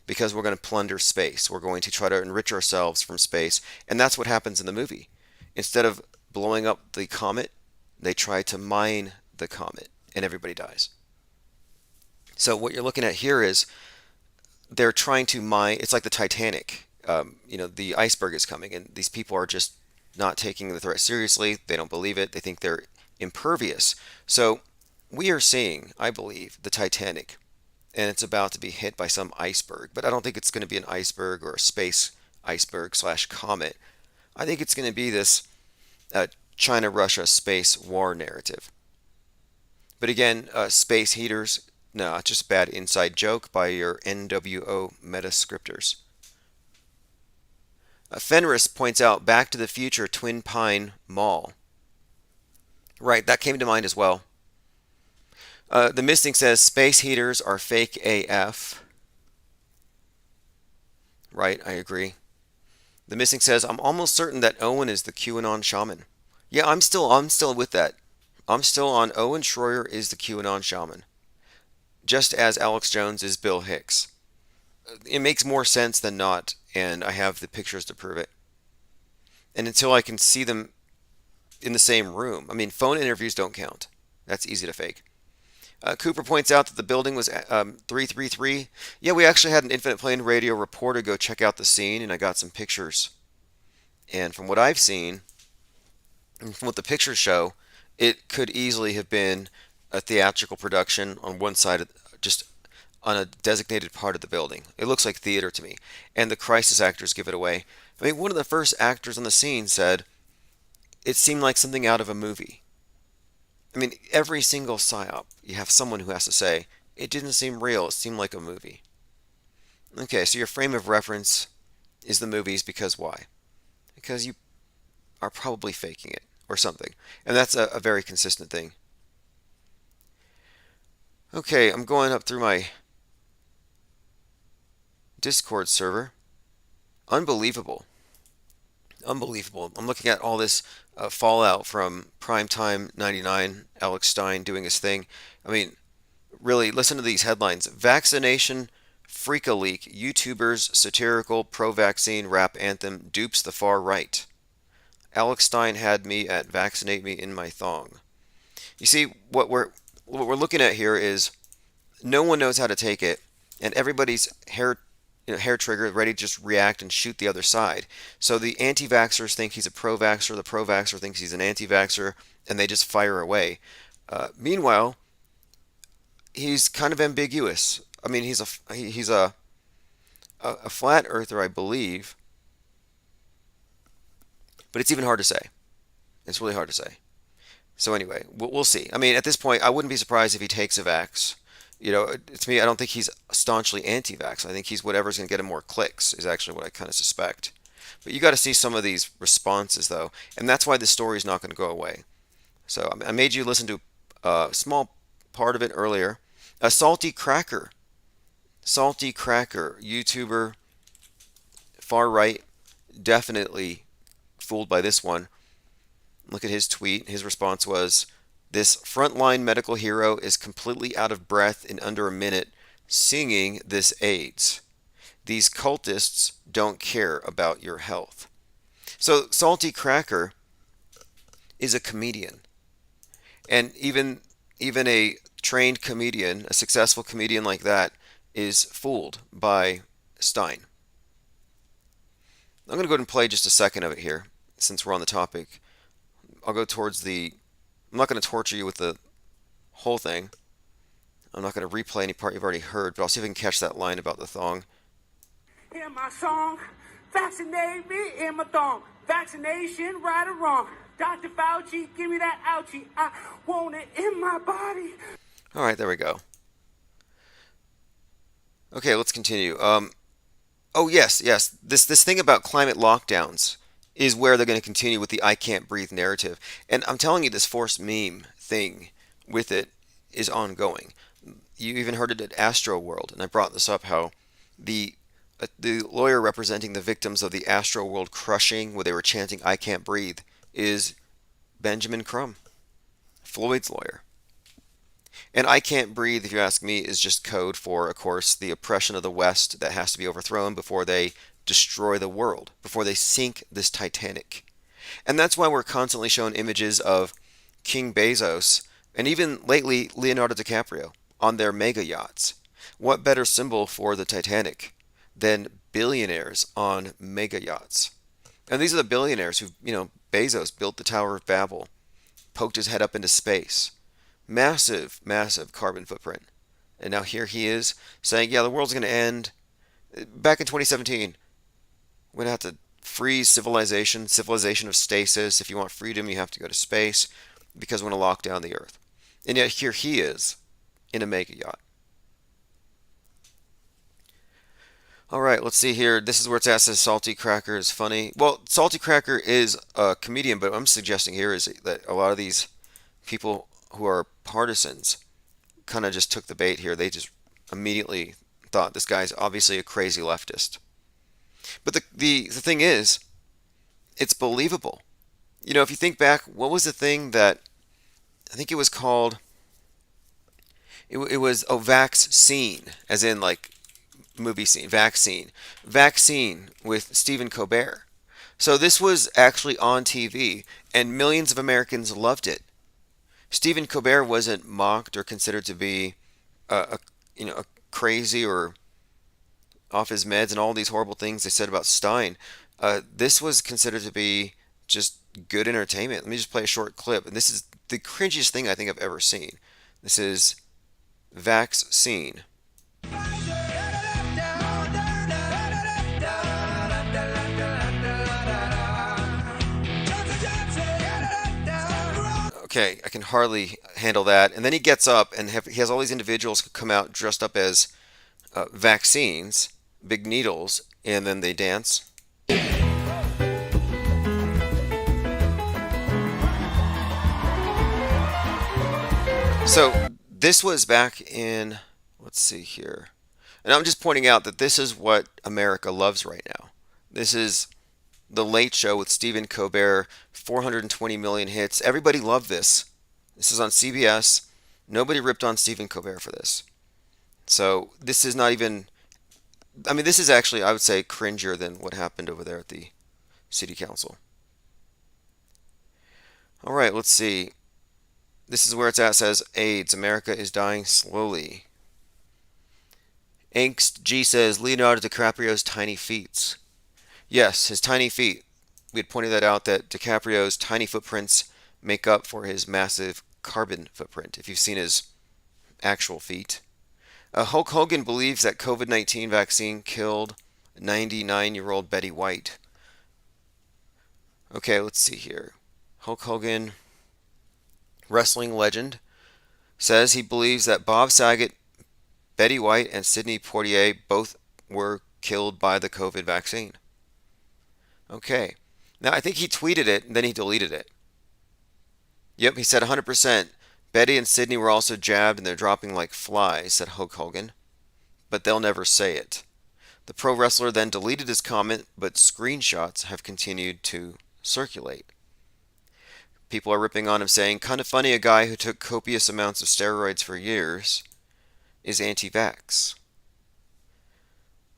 because we're going to plunder space. We're going to try to enrich ourselves from space. And that's what happens in the movie. Instead of blowing up the comet, they try to mine the comet and everybody dies. So what you're looking at here is they're trying to mine. It's like the Titanic. The iceberg is coming, and these people are just not taking the threat seriously. They don't believe it. They think they're impervious. So we are seeing, I believe, the Titanic, and it's about to be hit by some iceberg. But I don't think it's going to be an iceberg or a space iceberg / comet. I think it's going to be this China-Russia space war narrative. But again, space heaters, no, it's just a bad inside joke by your NWO metascriptors. Fenris points out Back to the Future Twin Pine Mall. Right, that came to mind as well. The Mystic says space heaters are fake AF. Right, I agree. The Mystic says I'm almost certain that Owen is the QAnon shaman. Yeah, I'm still with that. I'm still on Owen Schroyer is the QAnon shaman. Just as Alex Jones is Bill Hicks. It makes more sense than not, and I have the pictures to prove it. And until I can see them in the same room. I mean, phone interviews don't count. That's easy to fake. Cooper points out that the building was 333. Yeah, we actually had an Infinite Plane Radio reporter go check out the scene, and I got some pictures. And from what I've seen, and from what the pictures show, it could easily have been a theatrical production on one side, just on a designated part of the building. It looks like theater to me. And the crisis actors give it away. I mean, one of the first actors on the scene said, it seemed like something out of a movie. I mean, every single psyop, you have someone who has to say, it didn't seem real, it seemed like a movie. Okay, so your frame of reference is the movies because why? Because you are probably faking it or something. And that's a very consistent thing. Okay, I'm going up through my Discord server. Unbelievable. Unbelievable. I'm looking at all this fallout from Primetime 99, Alex Stein doing his thing. I mean, really, listen to these headlines. Vaccination freak-a-leak. YouTubers satirical pro-vaccine rap anthem dupes the far right. Alex Stein had me at vaccinate me in my thong. You see, what we're looking at here is no one knows how to take it, and everybody's hair trigger ready to just react and shoot the other side. So the anti-vaxxers think he's a pro-vaxxer, the pro-vaxxer thinks he's an anti-vaxxer, and they just fire away. Meanwhile, he's kind of ambiguous. I mean, he's a flat earther, I believe, but it's even hard to say. It's really hard to say. So anyway, we'll see. I mean, at this point, I wouldn't be surprised if he takes a vax. To me, I don't think he's staunchly anti-vax. I think he's whatever's going to get him more clicks is actually what I kind of suspect. But you got to see some of these responses, though, and that's why this story is not going to go away. So I made you listen to a small part of it earlier. A Salty Cracker, YouTuber, far right, definitely fooled by this one. Look at his tweet. His response was, this frontline medical hero is completely out of breath in under a minute singing this AIDS. These cultists don't care about your health. So Salty Cracker is a comedian. And even a trained comedian, a successful comedian like that, is fooled by Stein. I'm going to go ahead and play just a second of it here, since we're on the topic. I'll go towards the... I'm not going to torture you with the whole thing. I'm not going to replay any part you've already heard, but I'll see if I can catch that line about the thong. Hear my song, vaccinate me in my thong. Vaccination, right or wrong. Dr. Fauci, give me that ouchie. I want it in my body. All right, there we go. Okay, let's continue. Oh yes. This thing about climate lockdowns is where they're going to continue with the "I can't breathe" narrative. And I'm telling you, this forced meme thing with it is ongoing. You even heard it at Astro World, and I brought this up how the lawyer representing the victims of the Astro World crushing, where they were chanting "I can't breathe," is Benjamin Crumb, Floyd's lawyer. And "I can't breathe," if you ask me, is just code for, of course, the oppression of the West that has to be overthrown before they destroy the world, before they sink this Titanic. And that's why we're constantly shown images of King Bezos and even lately Leonardo DiCaprio on their mega yachts. What better symbol for the Titanic than billionaires on mega yachts? And these are the billionaires who, Bezos built the Tower of Babel, poked his head up into space. Massive, massive carbon footprint. And now here he is saying, yeah, the world's going to end. Back in 2017, we're going to have to freeze civilization of stasis. If you want freedom, you have to go to space because we're going to lock down the earth. And yet here he is in a mega yacht. All right, let's see here. This is where it's at, says Salty Cracker is funny. Well, Salty Cracker is a comedian, but what I'm suggesting here is that a lot of these people who are partisans kind of just took the bait here. They just immediately thought this guy's obviously a crazy leftist. But the thing is, it's believable. If you think back, what was the thing that I think it was called? It was vaccine, as in like movie scene, vaccine with Stephen Colbert. So this was actually on TV, and millions of Americans loved it. Stephen Colbert wasn't mocked or considered to be a crazy or off his meds and all these horrible things they said about Stein. This was considered to be just good entertainment. Let me just play a short clip, and this is the cringiest thing I think I've ever seen. This is vaccine. Okay, I can hardly handle that. And then he gets up and he has all these individuals come out dressed up as vaccines, big needles, and then they dance. So this was back in, let's see here. And I'm just pointing out that this is what America loves right now. This is The Late Show with Stephen Colbert, 420 million hits. Everybody loved this. This is on CBS. Nobody ripped on Stephen Colbert for this. So this is not even, this is actually, I would say, cringier than what happened over there at the city council. All right, let's see. This is where it's at, says AIDS. America is dying slowly. Angst G says Leonardo DiCaprio's tiny feet. Yes, his tiny feet. We had pointed that out, that DiCaprio's tiny footprints make up for his massive carbon footprint, if you've seen his actual feet. Hulk Hogan believes that COVID-19 vaccine killed 99-year-old Betty White. Okay, let's see here. Hulk Hogan, wrestling legend, says he believes that Bob Saget, Betty White, and Sidney Poitier both were killed by the COVID vaccine. Okay. Now, I think he tweeted it, and then he deleted it. Yep, he said 100%. Betty and Sidney were also jabbed, and they're dropping like flies, said Hulk Hogan. But they'll never say it. The pro wrestler then deleted his comment, but screenshots have continued to circulate. People are ripping on him, saying, kind of funny, a guy who took copious amounts of steroids for years is anti-vax.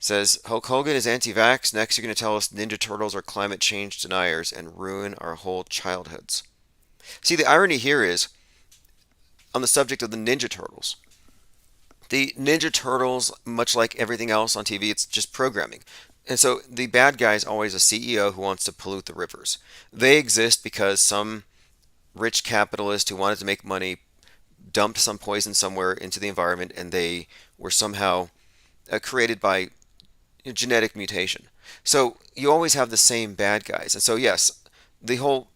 Says Hulk Hogan is anti-vax. Next, you're going to tell us Ninja Turtles are climate change deniers and ruin our whole childhoods. See, the irony here is on the subject of the Ninja Turtles. The Ninja Turtles, much like everything else on TV, it's just programming. And so the bad guy is always a CEO who wants to pollute the rivers. They exist because some rich capitalist who wanted to make money dumped some poison somewhere into the environment, and they were somehow created by genetic mutation. So you always have the same bad guys. And so, yes, the whole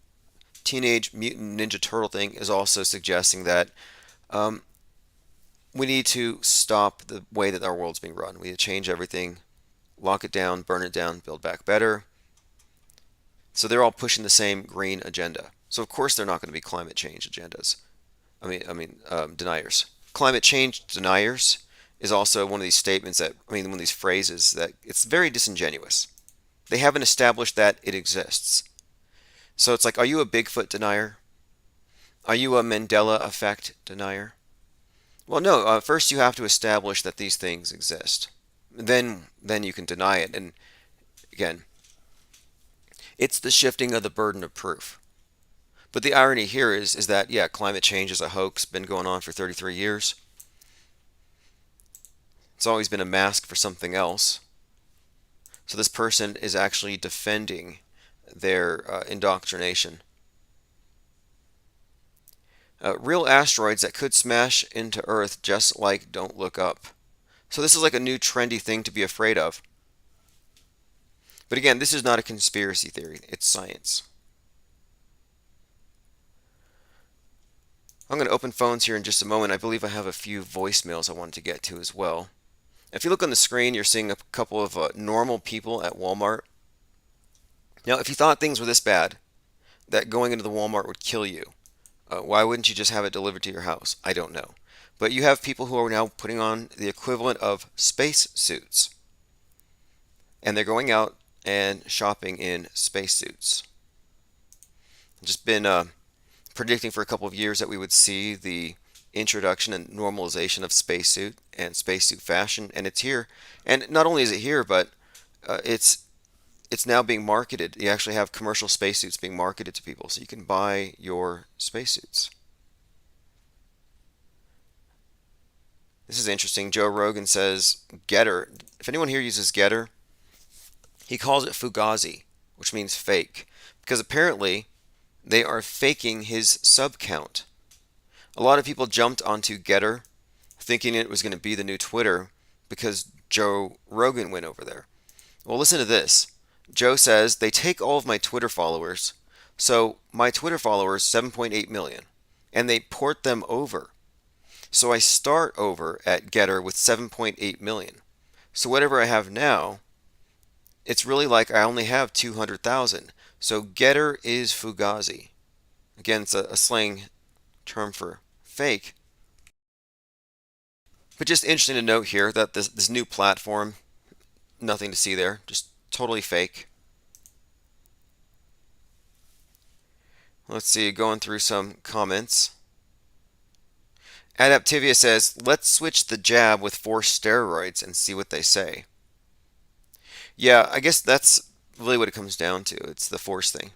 Teenage Mutant Ninja Turtle thing is also suggesting that we need to stop the way that our world's being run. We need to change everything, lock it down, burn it down, build back better. So they're all pushing the same green agenda. So of course they're not going to be climate change agendas. Deniers. Climate change deniers is also one of these statements one of these phrases that it's very disingenuous. They haven't established that it exists. So it's like, are you a Bigfoot denier? Are you a Mandela effect denier? Well, no. First, you have to establish that these things exist. Then you can deny it. And again, it's the shifting of the burden of proof. But the irony here is that, yeah, climate change is a hoax, been going on for 33 years. It's always been a mask for something else. So this person is actually defending their indoctrination. Real asteroids that could smash into Earth just like Don't Look Up. So this is like a new trendy thing to be afraid of. But again, this is not a conspiracy theory. It's science. I'm going to open phones here in just a moment. I believe I have a few voicemails I wanted to get to as well. If you look on the screen, you're seeing a couple of normal people at Walmart. Now, if you thought things were this bad, that going into the Walmart would kill you, why wouldn't you just have it delivered to your house? I don't know. But you have people who are now putting on the equivalent of space suits. And they're going out and shopping in space suits. Just been predicting for a couple of years that we would see the introduction and normalization of spacesuit and spacesuit fashion, and it's here. And not only is it here, but it's now being marketed. You actually have commercial spacesuits being marketed to people, so you can buy your spacesuits. This is interesting. Joe Rogan says Getter. If anyone here uses Getter, he calls it Fugazi, which means fake, because apparently they are faking his sub count. A lot of people jumped onto Getter thinking it was going to be the new Twitter because Joe Rogan went over there. Well, listen to this. Joe says, they take all of my Twitter followers, so my Twitter followers, 7.8 million, and they port them over. So I start over at Getter with 7.8 million. So whatever I have now, it's really like I only have 200,000. So Getter is Fugazi. Again, it's a slang term for fake. But just interesting to note here that this new platform, nothing to see there, just totally fake. Let's see, going through some comments. Adaptivia says, let's switch the jab with 4 steroids and see what they say. Yeah, I guess that's really what it comes down to. It's the force thing.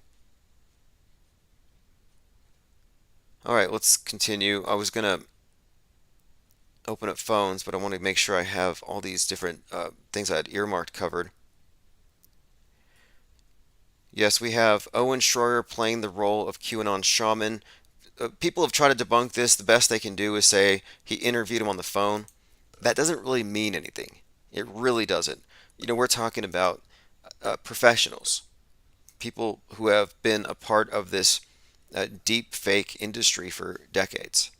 Alright, let's continue. I was going to open up phones, but I want to make sure I have all these different things I had earmarked covered. Yes, we have Owen Schroyer playing the role of QAnon shaman. People have tried to debunk this. The best they can do is say he interviewed him on the phone. That doesn't really mean anything. It really doesn't. You know, we're talking about professionals, people who have been a part of this deep fake industry for decades.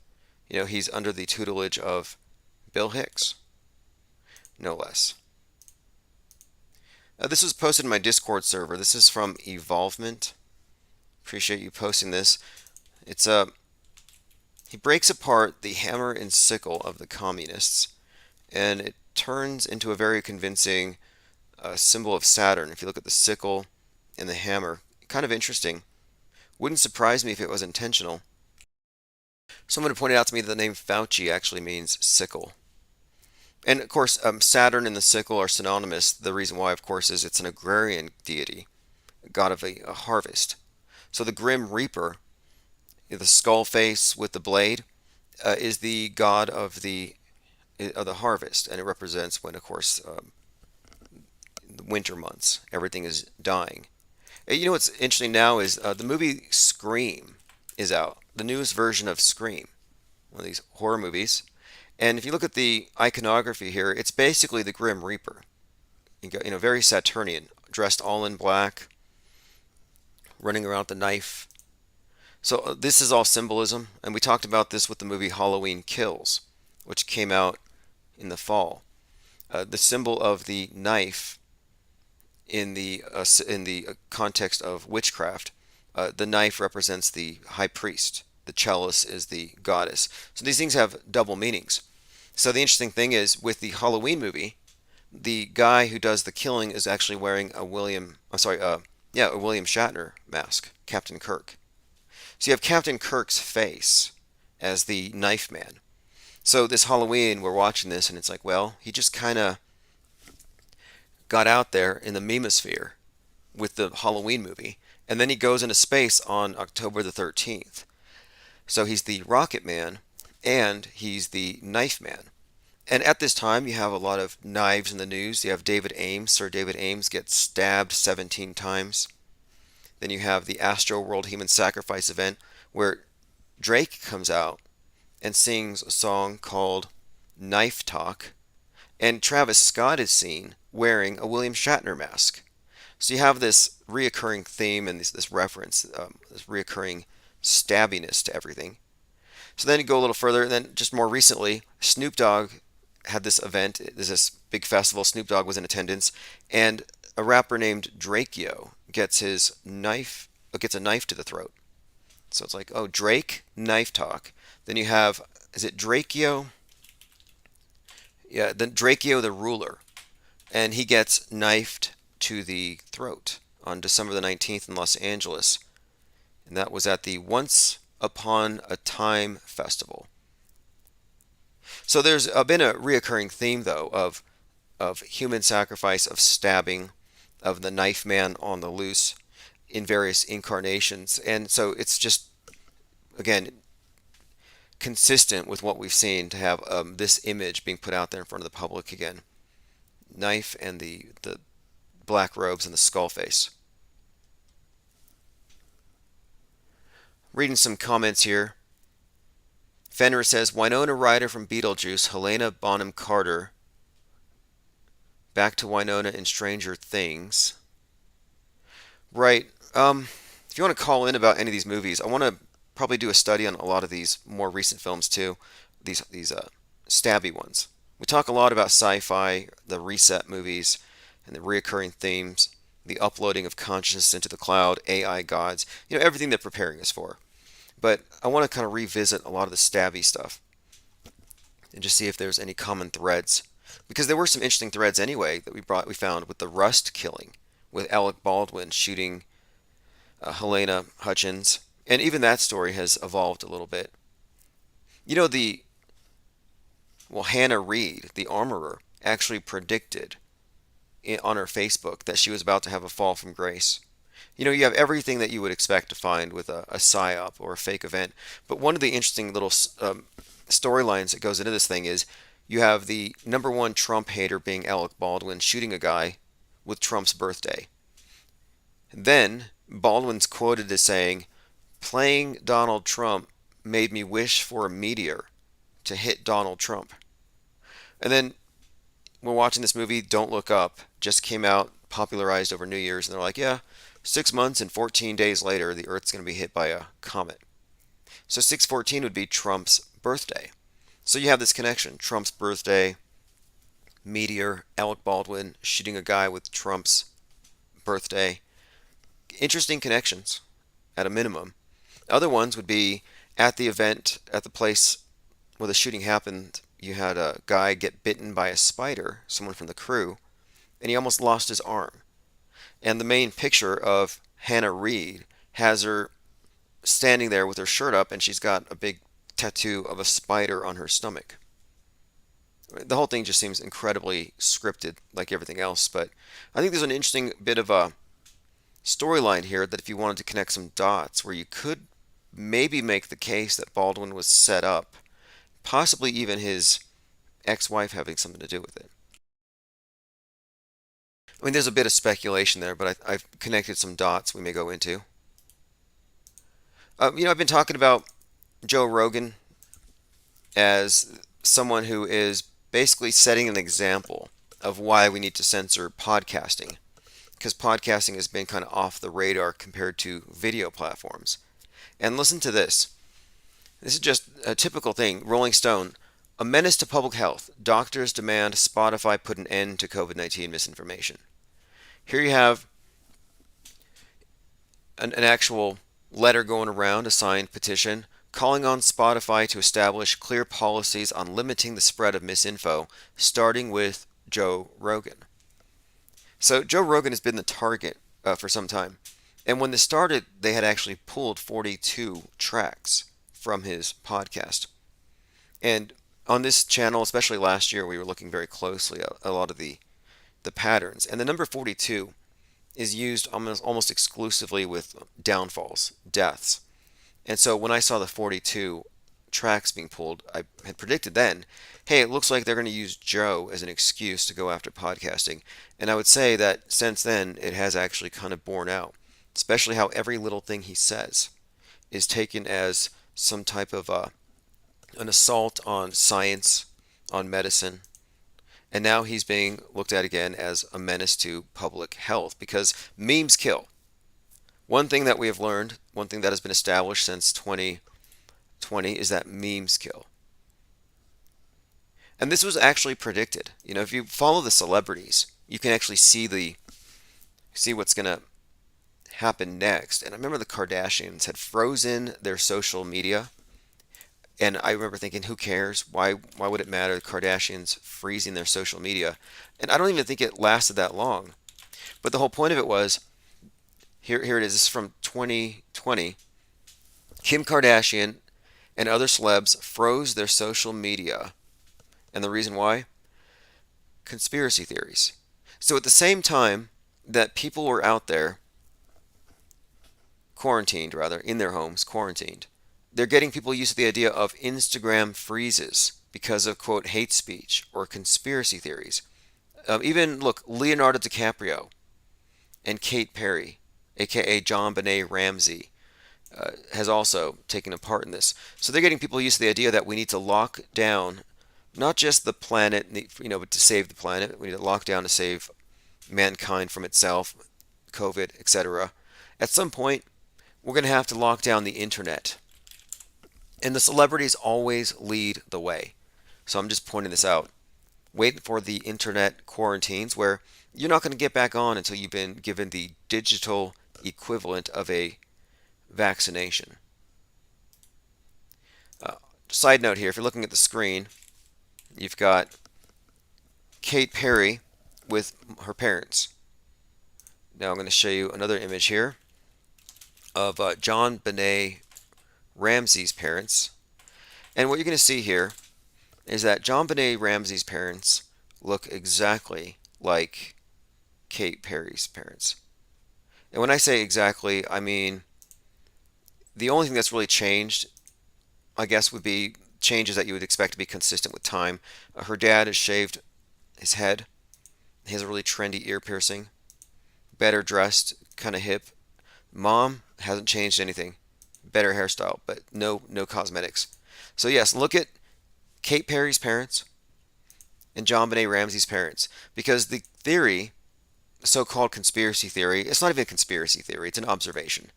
You know, he's under the tutelage of Bill Hicks, no less. This was posted in my Discord server. This is from Evolvement. Appreciate you posting this. It's he breaks apart the hammer and sickle of the communists, and it turns into a very convincing symbol of Saturn. If you look at the sickle and the hammer, kind of interesting. Wouldn't surprise me if it was intentional. Someone pointed out to me that the name Fauci actually means sickle. And of course, Saturn and the sickle are synonymous. The reason why, of course, is it's an agrarian deity, god of a harvest. So the Grim Reaper, the skull face with the blade, is the god of the harvest, and it represents when, of course, the winter months, everything is dying. You know what's interesting now is the movie Scream is out, the newest version of Scream, one of these horror movies. And if you look at the iconography here, it's basically the Grim Reaper. Very Saturnian, dressed all in black, running around with the knife. So this is all symbolism, and we talked about this with the movie Halloween Kills, which came out in the fall. The symbol of the knife in the context of witchcraft, the knife represents the high priest. The chalice is the goddess. So these things have double meanings. So the interesting thing is with the Halloween movie, the guy who does the killing is actually wearing a a William Shatner mask, Captain Kirk. So you have Captain Kirk's face as the knife man. So this Halloween, we're watching this, and it's like, well, he just kind of got out there in the memosphere with the Halloween movie, and then he goes into space on October the 13th. So he's the Rocket Man, and he's the Knife Man. And at this time, you have a lot of knives in the news. You have Sir David Ames gets stabbed 17 times. Then you have the Astro World Human Sacrifice event, where Drake comes out and sings a song called Knife Talk, and Travis Scott is seen wearing a William Shatner mask. So you have this reoccurring theme and this reference, this reoccurring stabbiness to everything. So then you go a little further, and then just more recently, Snoop Dogg had this event. There's this big festival. Snoop Dogg was in attendance, and a rapper named Drakeo gets a knife to the throat. So it's like, oh, Drake, knife talk. Then you have, is it Drakeo? Yeah, then Drakeo the ruler, and he gets knifed to the throat on December the 19th in Los Angeles, and that was at the Once Upon a Time festival. So there's been a reoccurring theme, though, of human sacrifice, of stabbing, of the knife man on the loose in various incarnations. And so it's just, again, consistent with what we've seen to have this image being put out there in front of the public again. Knife and the black robes and the skull face. Reading some comments here. Fenrir says, Winona Ryder from Beetlejuice, Helena Bonham Carter. Back to Winona in Stranger Things. Right. If you want to call in about any of these movies, I want to probably do a study on a lot of these more recent films too. These stabby ones. We talk a lot about sci-fi, the reset movies, and the reoccurring themes, the uploading of consciousness into the cloud, AI gods, everything they're preparing us for. But I want to kind of revisit a lot of the stabby stuff and just see if there's any common threads. Because there were some interesting threads anyway that we found with the Rust killing, with Alec Baldwin shooting Helena Hutchins. And even that story has evolved a little bit. Hannah Reid, the armorer, actually predicted on her Facebook that she was about to have a fall from grace. You have everything that you would expect to find with a psyop or a fake event. But one of the interesting little storylines that goes into this thing is you have the number one Trump hater being Alec Baldwin shooting a guy with Trump's birthday. Then Baldwin's quoted as saying, playing Donald Trump made me wish for a meteor to hit Donald Trump. And then we're watching this movie, Don't Look Up, just came out, popularized over New Year's, and they're like, yeah, 6 months and 14 days later, the Earth's going to be hit by a comet. So 6/14 would be Trump's birthday. So you have this connection, Trump's birthday, meteor, Alec Baldwin shooting a guy with Trump's birthday. Interesting connections, at a minimum. Other ones would be at the event, at the place where the shooting happened, you had a guy get bitten by a spider, someone from the crew, and he almost lost his arm. And the main picture of Hannah Reid has her standing there with her shirt up, and she's got a big tattoo of a spider on her stomach. The whole thing just seems incredibly scripted, like everything else. But I think there's an interesting bit of a storyline here that if you wanted to connect some dots, where you could maybe make the case that Baldwin was set up, possibly even his ex-wife having something to do with it. I mean, there's a bit of speculation there, but I've connected some dots we may go into. I've been talking about Joe Rogan as someone who is basically setting an example of why we need to censor podcasting, because podcasting has been kind of off the radar compared to video platforms. And listen to this. This is just a typical thing. Rolling Stone, a menace to public health. Doctors demand Spotify put an end to COVID-19 misinformation. Here you have an actual letter going around, a signed petition, calling on Spotify to establish clear policies on limiting the spread of misinfo, starting with Joe Rogan. So Joe Rogan has been the target for some time. And when this started, they had actually pulled 42 tracks from his podcast. And on this channel, especially last year, we were looking very closely at a lot of the patterns. And the number 42 is used almost exclusively with downfalls, deaths. And so when I saw the 42 tracks being pulled, I had predicted then, hey, it looks like they're going to use Joe as an excuse to go after podcasting. And I would say that since then, it has actually kind of borne out, especially how every little thing he says is taken as some type of an assault on science, on medicine. And now he's being looked at again as a menace to public health, because memes kill. One thing that we have learned, one thing that has been established since 2020 is that memes kill. And this was actually predicted. If you follow the celebrities, you can actually see what's going to happen next. And I remember the Kardashians had frozen their social media. And I remember thinking, who cares? Why would it matter? The Kardashians freezing their social media. And I don't even think it lasted that long. But the whole point of it was, here it is. This is from 2020. Kim Kardashian and other celebs froze their social media. And the reason why? Conspiracy theories. So at the same time that people were out there, quarantined rather, in their homes, quarantined, they're getting people used to the idea of Instagram freezes because of, quote, hate speech or conspiracy theories. Even, look, Leonardo DiCaprio and Kate Perry, aka John Benet Ramsey, has also taken a part in this. So they're getting people used to the idea that we need to lock down not just the planet, but to save the planet. We need to lock down to save mankind from itself, COVID, etc. At some point, we're going to have to lock down the internet. And the celebrities always lead the way. So I'm just pointing this out. Wait for the internet quarantines where you're not going to get back on until you've been given the digital equivalent of a vaccination. Side note here, if you're looking at the screen, you've got Kate Perry with her parents. Now I'm going to show you another image here of John Benet Ramsey's parents. And what you're going to see here is that John Benet Ramsey's parents look exactly like Kate Perry's parents. And when I say exactly, I mean the only thing that's really changed, I guess, would be changes that you would expect to be consistent with time. Her dad has shaved his head. He has a really trendy ear piercing. Better dressed, kind of hip. Mom hasn't changed anything. Better hairstyle, but no cosmetics. So yes, look at Kate Perry's parents and John Benet Ramsey's parents, because the theory, so-called conspiracy theory, it's not even a conspiracy theory, it's an observation,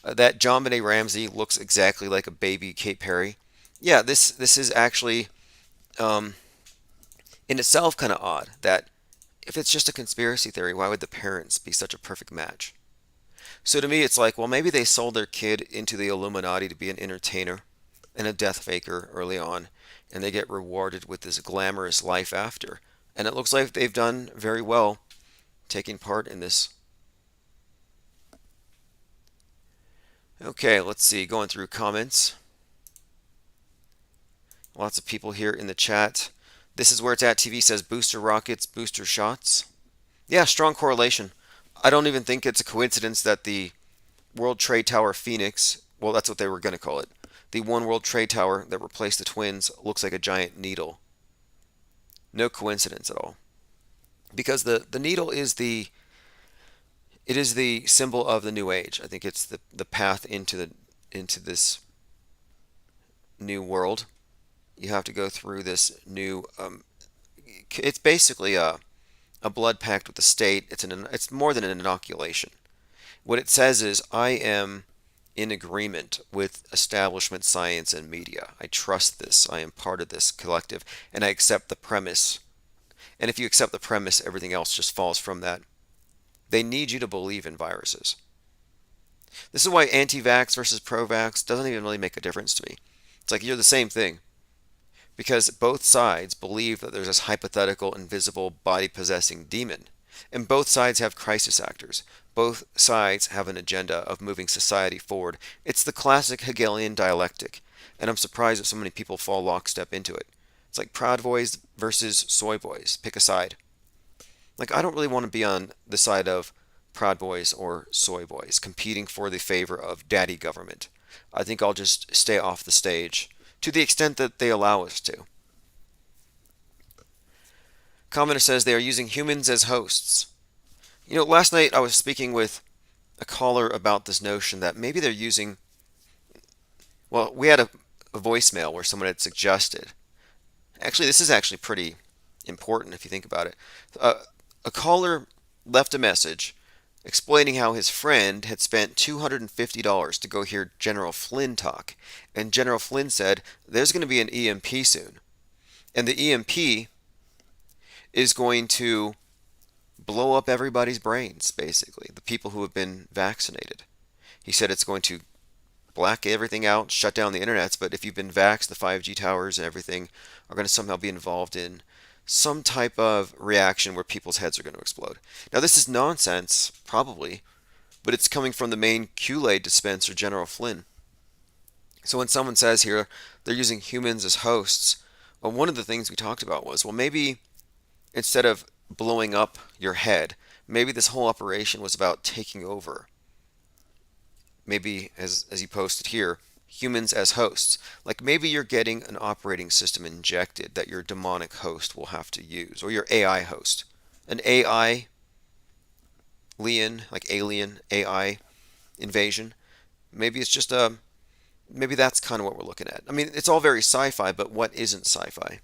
that John Benet Ramsey looks exactly like a baby Kate Perry. Yeah, this is actually in itself kind of odd, that if it's just a conspiracy theory, why would the parents be such a perfect match? So to me, it's like, well, maybe they sold their kid into the Illuminati to be an entertainer and a death faker early on, and they get rewarded with this glamorous life after. And it looks like they've done very well taking part in this. Okay, let's see, going through comments. Lots of people here in the chat This is where it's at. TV says booster rockets, booster shots. Yeah, strong correlation. I don't even think it's a coincidence that the World Trade Tower Phoenix, well, that's what they were going to call it. The one World Trade Tower that replaced the twins looks like a giant needle. No coincidence at all. Because the needle is the symbol of the new age. I think it's the path into this new world. You have to go through this new it's basically a blood pact with the state. It's more than an inoculation. What it says is, I am in agreement with establishment science and media. I trust this. I am part of this collective, and I accept the premise. And if you accept the premise, everything else just falls from that. They need you to believe in viruses. This is why anti-vax versus pro-vax doesn't even really make a difference to me. It's like you're the same thing. Because both sides believe that there's this hypothetical, invisible, body-possessing demon. And both sides have crisis actors. Both sides have an agenda of moving society forward. It's the classic Hegelian dialectic. And I'm surprised that so many people fall lockstep into it. It's like Proud Boys versus Soy Boys. Pick a side. Like, I don't really want to be on the side of Proud Boys or Soy Boys, competing for the favor of daddy government. I think I'll just stay off the stage, to the extent that they allow us to. Commenter says they are using humans as hosts. You know, last night I was speaking with a caller about this notion that maybe they're using... Well, we had a voicemail where someone had suggested... Actually, this is actually pretty important if you think about it. A caller left a message explaining how his friend had spent $250 to go hear General Flynn talk. And General Flynn said, there's going to be an EMP soon. And the EMP is going to blow up everybody's brains, basically, the people who have been vaccinated. He said it's going to black everything out, shut down the internets, but if you've been vaxxed, the 5G towers and everything are going to somehow be involved in some type of reaction where people's heads are going to explode. Now, this is nonsense, probably, but it's coming from the main Kool-Aid dispenser, General Flynn. So when someone says here they're using humans as hosts, well, one of the things we talked about was, well, maybe instead of blowing up your head, maybe this whole operation was about taking over. Maybe, as you posted here, humans as hosts. Like maybe you're getting an operating system injected that your demonic host will have to use, or your AI host. An AI, alien AI invasion. Maybe it's just maybe that's kind of what we're looking at. I mean, it's all very sci-fi, but what isn't sci-fi?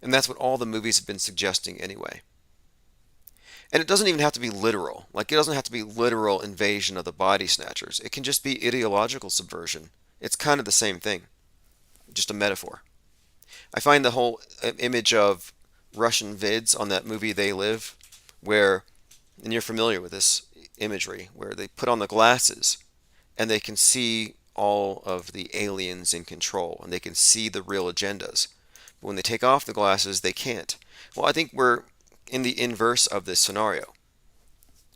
And that's what all the movies have been suggesting anyway. And it doesn't even have to be literal. Like, it doesn't have to be literal invasion of the body snatchers. It can just be ideological subversion. It's kind of the same thing. Just a metaphor. I find the whole image of Russian vids on that movie They Live, where, and you're familiar with this imagery, where they put on the glasses and they can see all of the aliens in control and they can see the real agendas. But when they take off the glasses, they can't. Well, I think we're in the inverse of this scenario,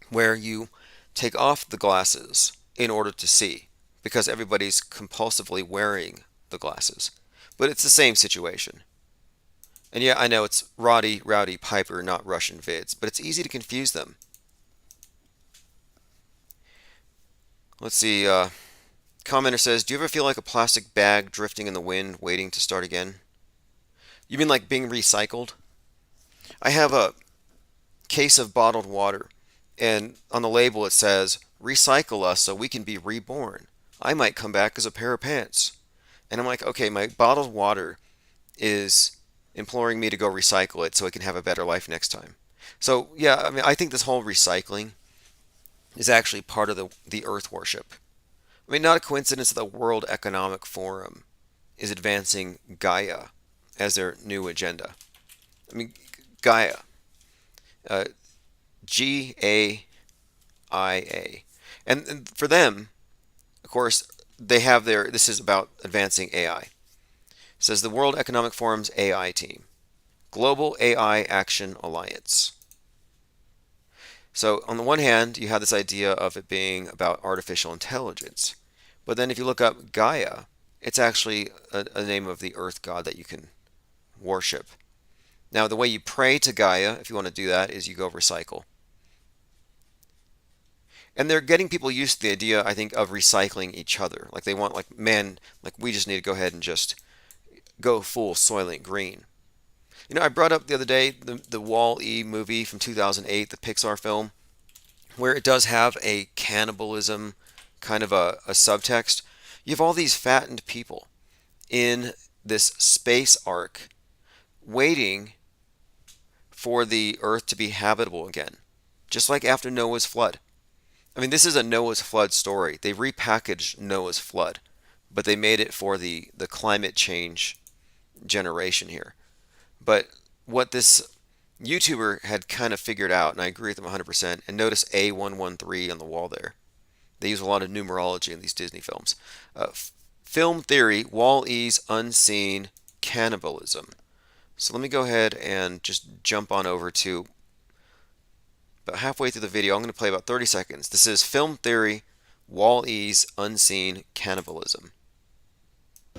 where you take off the glasses in order to see, because everybody's compulsively wearing the glasses. But it's the same situation. And yeah, I know it's Roddy, Rowdy, Piper, not Russian vids, but it's easy to confuse them. Let's see, commenter says, do you ever feel like a plastic bag drifting in the wind, waiting to start again? You mean like being recycled? I have a case of bottled water, and on the label it says, recycle us so we can be reborn. I might come back as a pair of pants. And I'm like, okay, my bottled water is imploring me to go recycle it so I can have a better life next time. So, yeah, I mean, I think this whole recycling is actually part of the earth worship. I mean, not a coincidence that the World Economic Forum is advancing Gaia as their new agenda. I mean, Gaia. Gaia. And for them, of course, they have this is about advancing AI. It says the World Economic Forum's AI team. Global AI Action Alliance. So on the one hand, you have this idea of it being about artificial intelligence. But then if you look up Gaia, it's actually a name of the earth god that you can worship. Now, the way you pray to Gaia, if you want to do that, is you go recycle. And they're getting people used to the idea, I think, of recycling each other. Like they want, like, man, like we just need to go ahead and just go full Soylent Green. You know, I brought up the other day the Wall-E movie from 2008, the Pixar film, where it does have a cannibalism kind of a subtext. You have all these fattened people in this space ark waiting for the Earth to be habitable again, just like after Noah's flood. I mean, this is a Noah's flood story. They repackaged Noah's flood, but they made it for the climate change generation here. But what this YouTuber had kind of figured out, and I agree with them 100%, and notice A113 on the wall there. They use a lot of numerology in these Disney films. Film theory, Wall-E's unseen cannibalism. So let me go ahead and just jump on over to about halfway through the video. I'm going to play about 30 seconds. This is Film Theory, Wall-E's Unseen Cannibalism.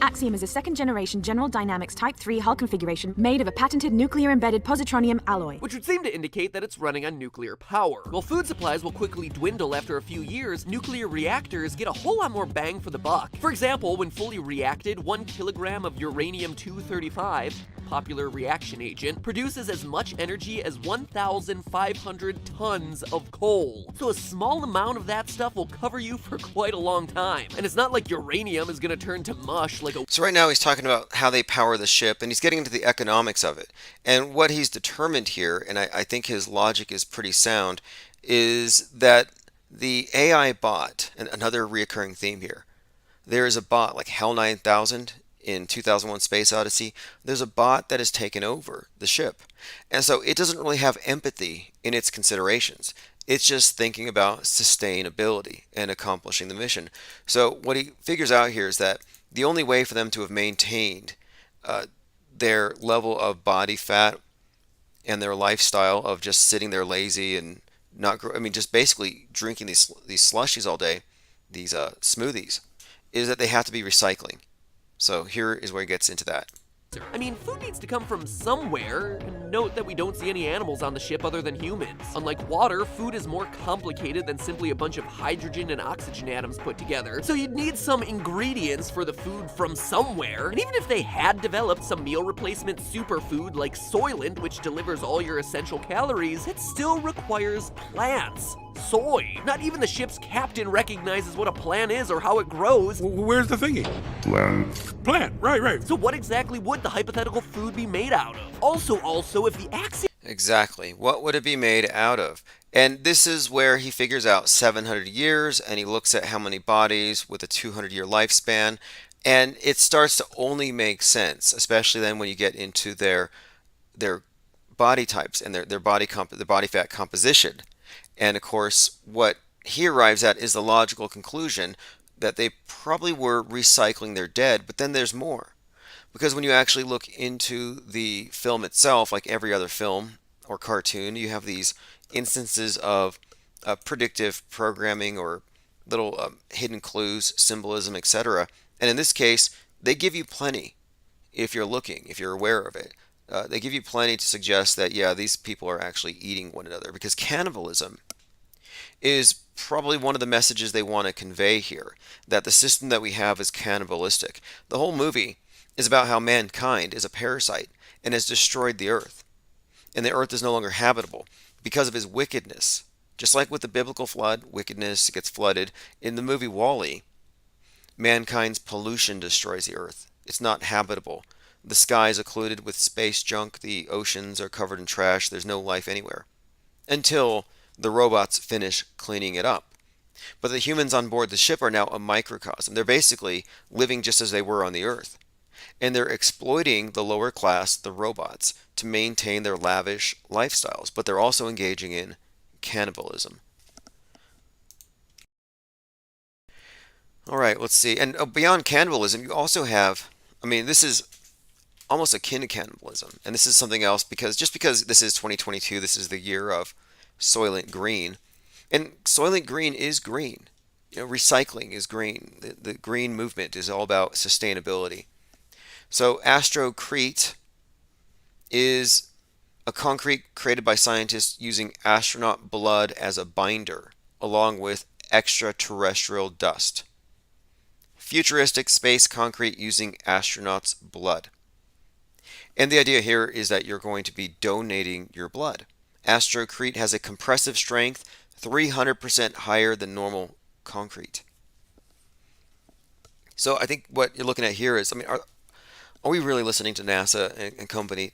Axiom is a second-generation General Dynamics Type 3 hull configuration made of a patented nuclear-embedded positronium alloy. Which would seem to indicate that it's running on nuclear power. While food supplies will quickly dwindle after a few years, nuclear reactors get a whole lot more bang for the buck. For example, when fully reacted, 1 kilogram of uranium-235, popular reaction agent, produces as much energy as 1,500 tons of coal. So a small amount of that stuff will cover you for quite a long time. And it's not like uranium is going to turn to mush like a... So right now he's talking about how they power the ship, and he's getting into the economics of it. And what he's determined here, and I think his logic is pretty sound, is that the AI bot, and another reoccurring theme here, there is a bot like Hell 9000 in 2001 Space Odyssey. There's a bot that has taken over the ship. And so it doesn't really have empathy in its considerations. It's just thinking about sustainability and accomplishing the mission. So what he figures out here is that the only way for them to have maintained their level of body fat and their lifestyle of just sitting there lazy and just basically drinking these slushies all day, these smoothies, is that they have to be recycling. So here is where he gets into that. I mean, food needs to come from somewhere. Note that we don't see any animals on the ship other than humans. Unlike water, food is more complicated than simply a bunch of hydrogen and oxygen atoms put together. So you'd need some ingredients for the food from somewhere. And even if they had developed some meal replacement superfood like Soylent, which delivers all your essential calories, it still requires plants. Soy. Not even the ship's captain recognizes what a plant is or how it grows. Where's the thingy? Plant. Right. So what exactly would the hypothetical food be made out of? Also, if the axiom... Exactly. What would it be made out of? And this is where he figures out 700 years, and he looks at how many bodies with a 200-year lifespan, and it starts to only make sense, especially then when you get into their body types and their body fat composition. And of course, what he arrives at is the logical conclusion that they probably were recycling their dead, but then there's more. Because when you actually look into the film itself, like every other film or cartoon, you have these instances of predictive programming or little hidden clues, symbolism, etc. And in this case, they give you plenty if you're looking, if you're aware of it. They give you plenty to suggest that, yeah, these people are actually eating one another, because cannibalism is probably one of the messages they want to convey here, that the system that we have is cannibalistic. The whole movie is about how mankind is a parasite and has destroyed the earth. And the earth is no longer habitable because of his wickedness. Just like with the biblical flood, wickedness gets flooded. In the movie Wall-E, mankind's pollution destroys the earth. It's not habitable. The sky is occluded with space junk. The oceans are covered in trash. There's no life anywhere. Until the robots finish cleaning it up. But the humans on board the ship are now a microcosm. They're basically living just as they were on the earth. And they're exploiting the lower class, the robots, to maintain their lavish lifestyles. But they're also engaging in cannibalism. All right, let's see. And beyond cannibalism, you also have, this is almost akin to cannibalism. And this is something else, because just because this is 2022, this is the year of Soylent Green. And Soylent Green is green. Recycling is green. The green movement is all about sustainability. So Astrocrete is A concrete created by scientists using astronaut blood as a binder, along with extraterrestrial dust. Futuristic space concrete using astronauts' blood. And the idea here is that you're going to be donating your blood. Astrocrete has a compressive strength 300% higher than normal concrete. So I think what you're looking at here is, are we really listening to NASA and company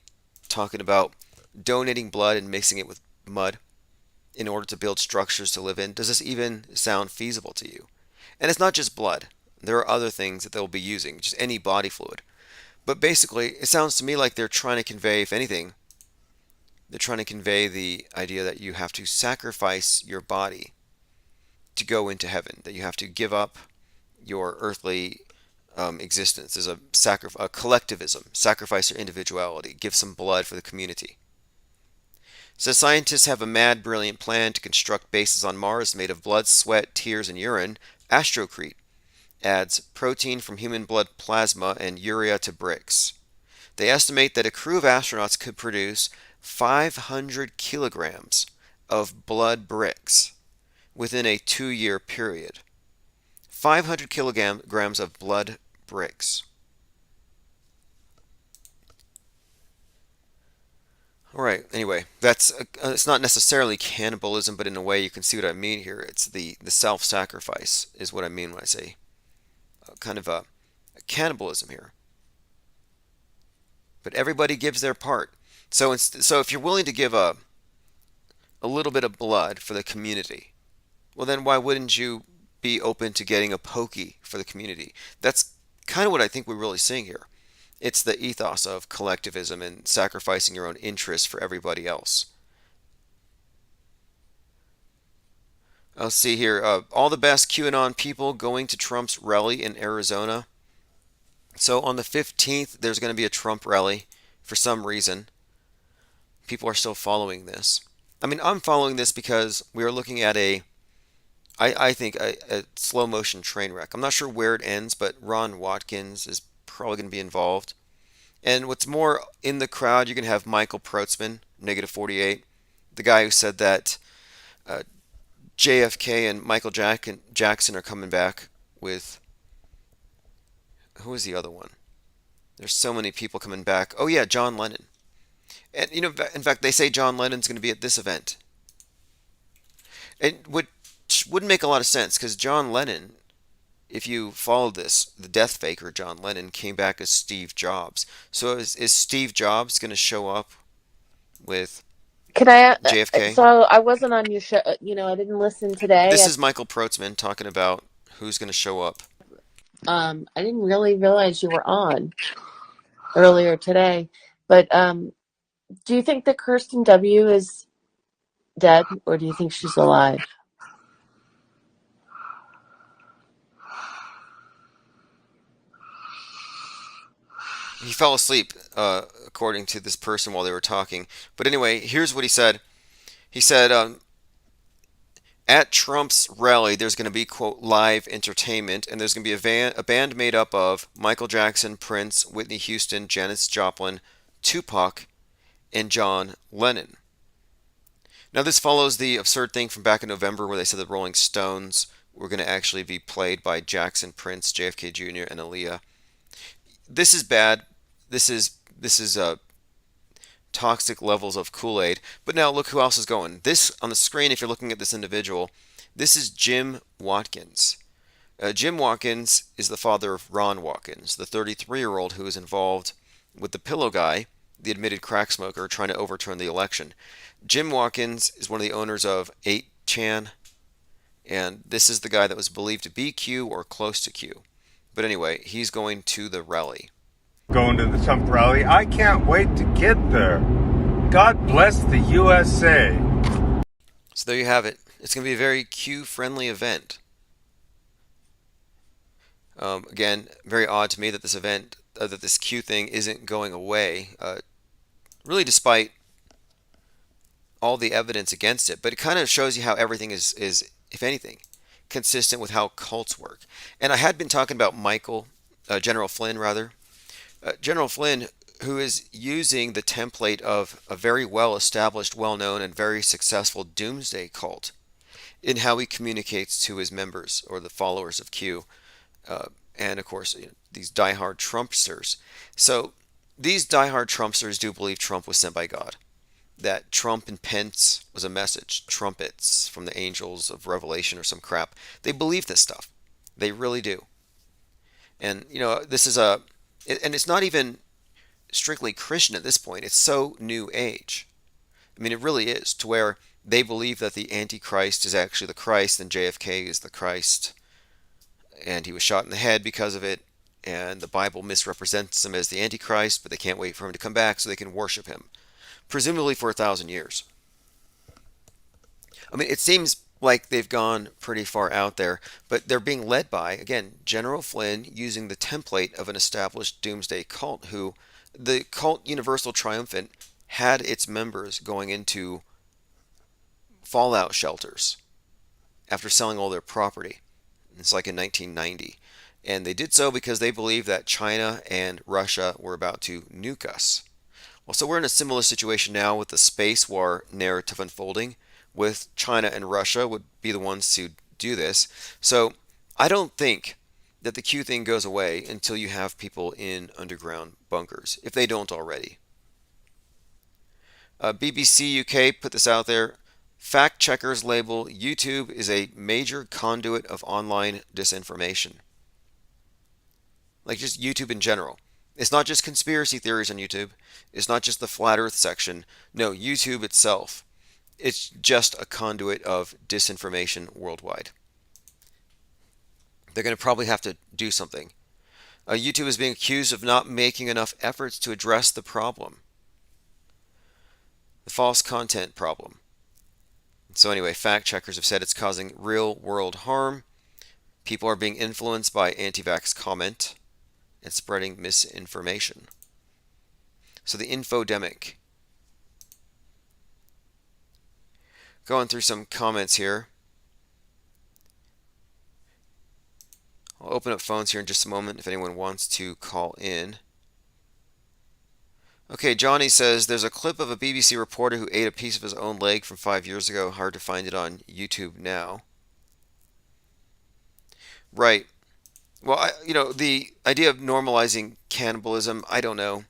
talking about donating blood and mixing it with mud in order to build structures to live in? Does this even sound feasible to you? And it's not just blood. There are other things that they'll be using, just any body fluid. But basically, it sounds to me like they're trying to convey, if anything, they're trying to convey the idea that you have to sacrifice your body to go into heaven, that you have to give up your earthly existence. There's a collectivism, sacrifice your individuality, give some blood for the community. So scientists have a mad, brilliant plan to construct bases on Mars made of blood, sweat, tears, and urine. Astrocrete adds protein from human blood plasma and urea to bricks. They estimate that a crew of astronauts could produce 500 kilograms of blood bricks within a 2-year period. 500 kilograms of blood bricks. All right, anyway, it's not necessarily cannibalism, but in a way you can see what I mean here. It's the self-sacrifice is what I mean when I say kind of a cannibalism here. But everybody gives their part. So if you're willing to give a little bit of blood for the community, well then why wouldn't you be open to getting a pokey for the community? That's kind of what I think we're really seeing here. It's the ethos of collectivism and sacrificing your own interests for everybody else. I'll see here. All the best QAnon people going to Trump's rally in Arizona. So on the 15th, there's going to be a Trump rally for some reason. People are still following this. I'm following this because we are looking at I think, a slow motion train wreck. I'm not sure where it ends, but Ron Watkins is probably going to be involved. And what's more, in the crowd, you're going to have Michael Protzman, -48, the guy who said that JFK and Michael Jackson are coming back with, who is the other one? There's so many people coming back. Oh yeah, John Lennon. And in fact, they say John Lennon's going to be at this event. It wouldn't make a lot of sense because John Lennon, if you follow this, the death faker John Lennon came back as Steve Jobs. So is Steve Jobs going to show up with Can I? JFK? So I wasn't on your show. I didn't listen today. This is Michael Protzman talking about who's going to show up. I didn't really realize you were on earlier today. But do you think that Kirsten W is dead, or do you think she's alive? He fell asleep, according to this person while they were talking. But anyway, here's what he said. He said, at Trump's rally, there's going to be, quote, live entertainment, and there's going to be a band made up of Michael Jackson, Prince, Whitney Houston, Janis Joplin, Tupac, and John Lennon. Now, this follows the absurd thing from back in November where they said the Rolling Stones were going to actually be played by Jackson, Prince, JFK Jr., and Aaliyah. This is bad. This is toxic levels of Kool-Aid. But now look who else is going. This on the screen, if you're looking at this individual, this is Jim Watkins. Jim Watkins is the father of Ron Watkins, the 33-year-old who is involved with the Pillow Guy, the admitted crack smoker, trying to overturn the election. Jim Watkins is one of the owners of 8chan, and this is the guy that was believed to be Q or close to Q. But anyway, he's going to the rally. Going to the Trump rally. I can't wait to get there. God bless the USA. So there you have it. It's going to be a very Q-friendly event. Again, very odd to me that this event, that this Q thing isn't going away. Really, despite all the evidence against it. But it kind of shows you how everything is, if anything, consistent with how cults work. And I had been talking about General Flynn rather. General Flynn, who is using the template of a very well established, well known, and very successful doomsday cult in how he communicates to his members or the followers of Q. And of course, these diehard Trumpsters. So these diehard Trumpsters do believe Trump was sent by God. That Trump and Pence was a message, trumpets from the angels of Revelation or some crap. They believe this stuff. They really do. And, this is and it's not even strictly Christian at this point. It's so new age. I mean, it really is, to where they believe that the Antichrist is actually the Christ and JFK is the Christ. And he was shot in the head because of it. And the Bible misrepresents him as the Antichrist, but they can't wait for him to come back so they can worship him. Presumably for 1,000 years. I mean, it seems like they've gone pretty far out there, but they're being led by, again, General Flynn using the template of an established doomsday cult who, the cult Universal Triumphant, had its members going into fallout shelters after selling all their property. It's like in 1990. And they did so because they believed that China and Russia were about to nuke us. Well, so we're in a similar situation now with the space war narrative unfolding, with China and Russia would be the ones to do this. So I don't think that the Q thing goes away until you have people in underground bunkers, if they don't already. BBC UK put this out there. Fact checkers label YouTube is a major conduit of online disinformation. Like just YouTube in general. It's not just conspiracy theories on YouTube. It's not just the flat earth section. No, YouTube itself. It's just a conduit of disinformation worldwide. They're going to probably have to do something. YouTube is being accused of not making enough efforts to address the problem. The false content problem. So anyway, fact checkers have said it's causing real world harm. People are being influenced by anti-vax comment and spreading misinformation. So the infodemic. Going through some comments here. I'll open up phones here in just a moment if anyone wants to call in. Okay, Johnny says there's a clip of a BBC reporter who ate a piece of his own leg from 5 years ago. Hard to find it on YouTube now. Right. Well, the idea of normalizing cannibalism, I don't know.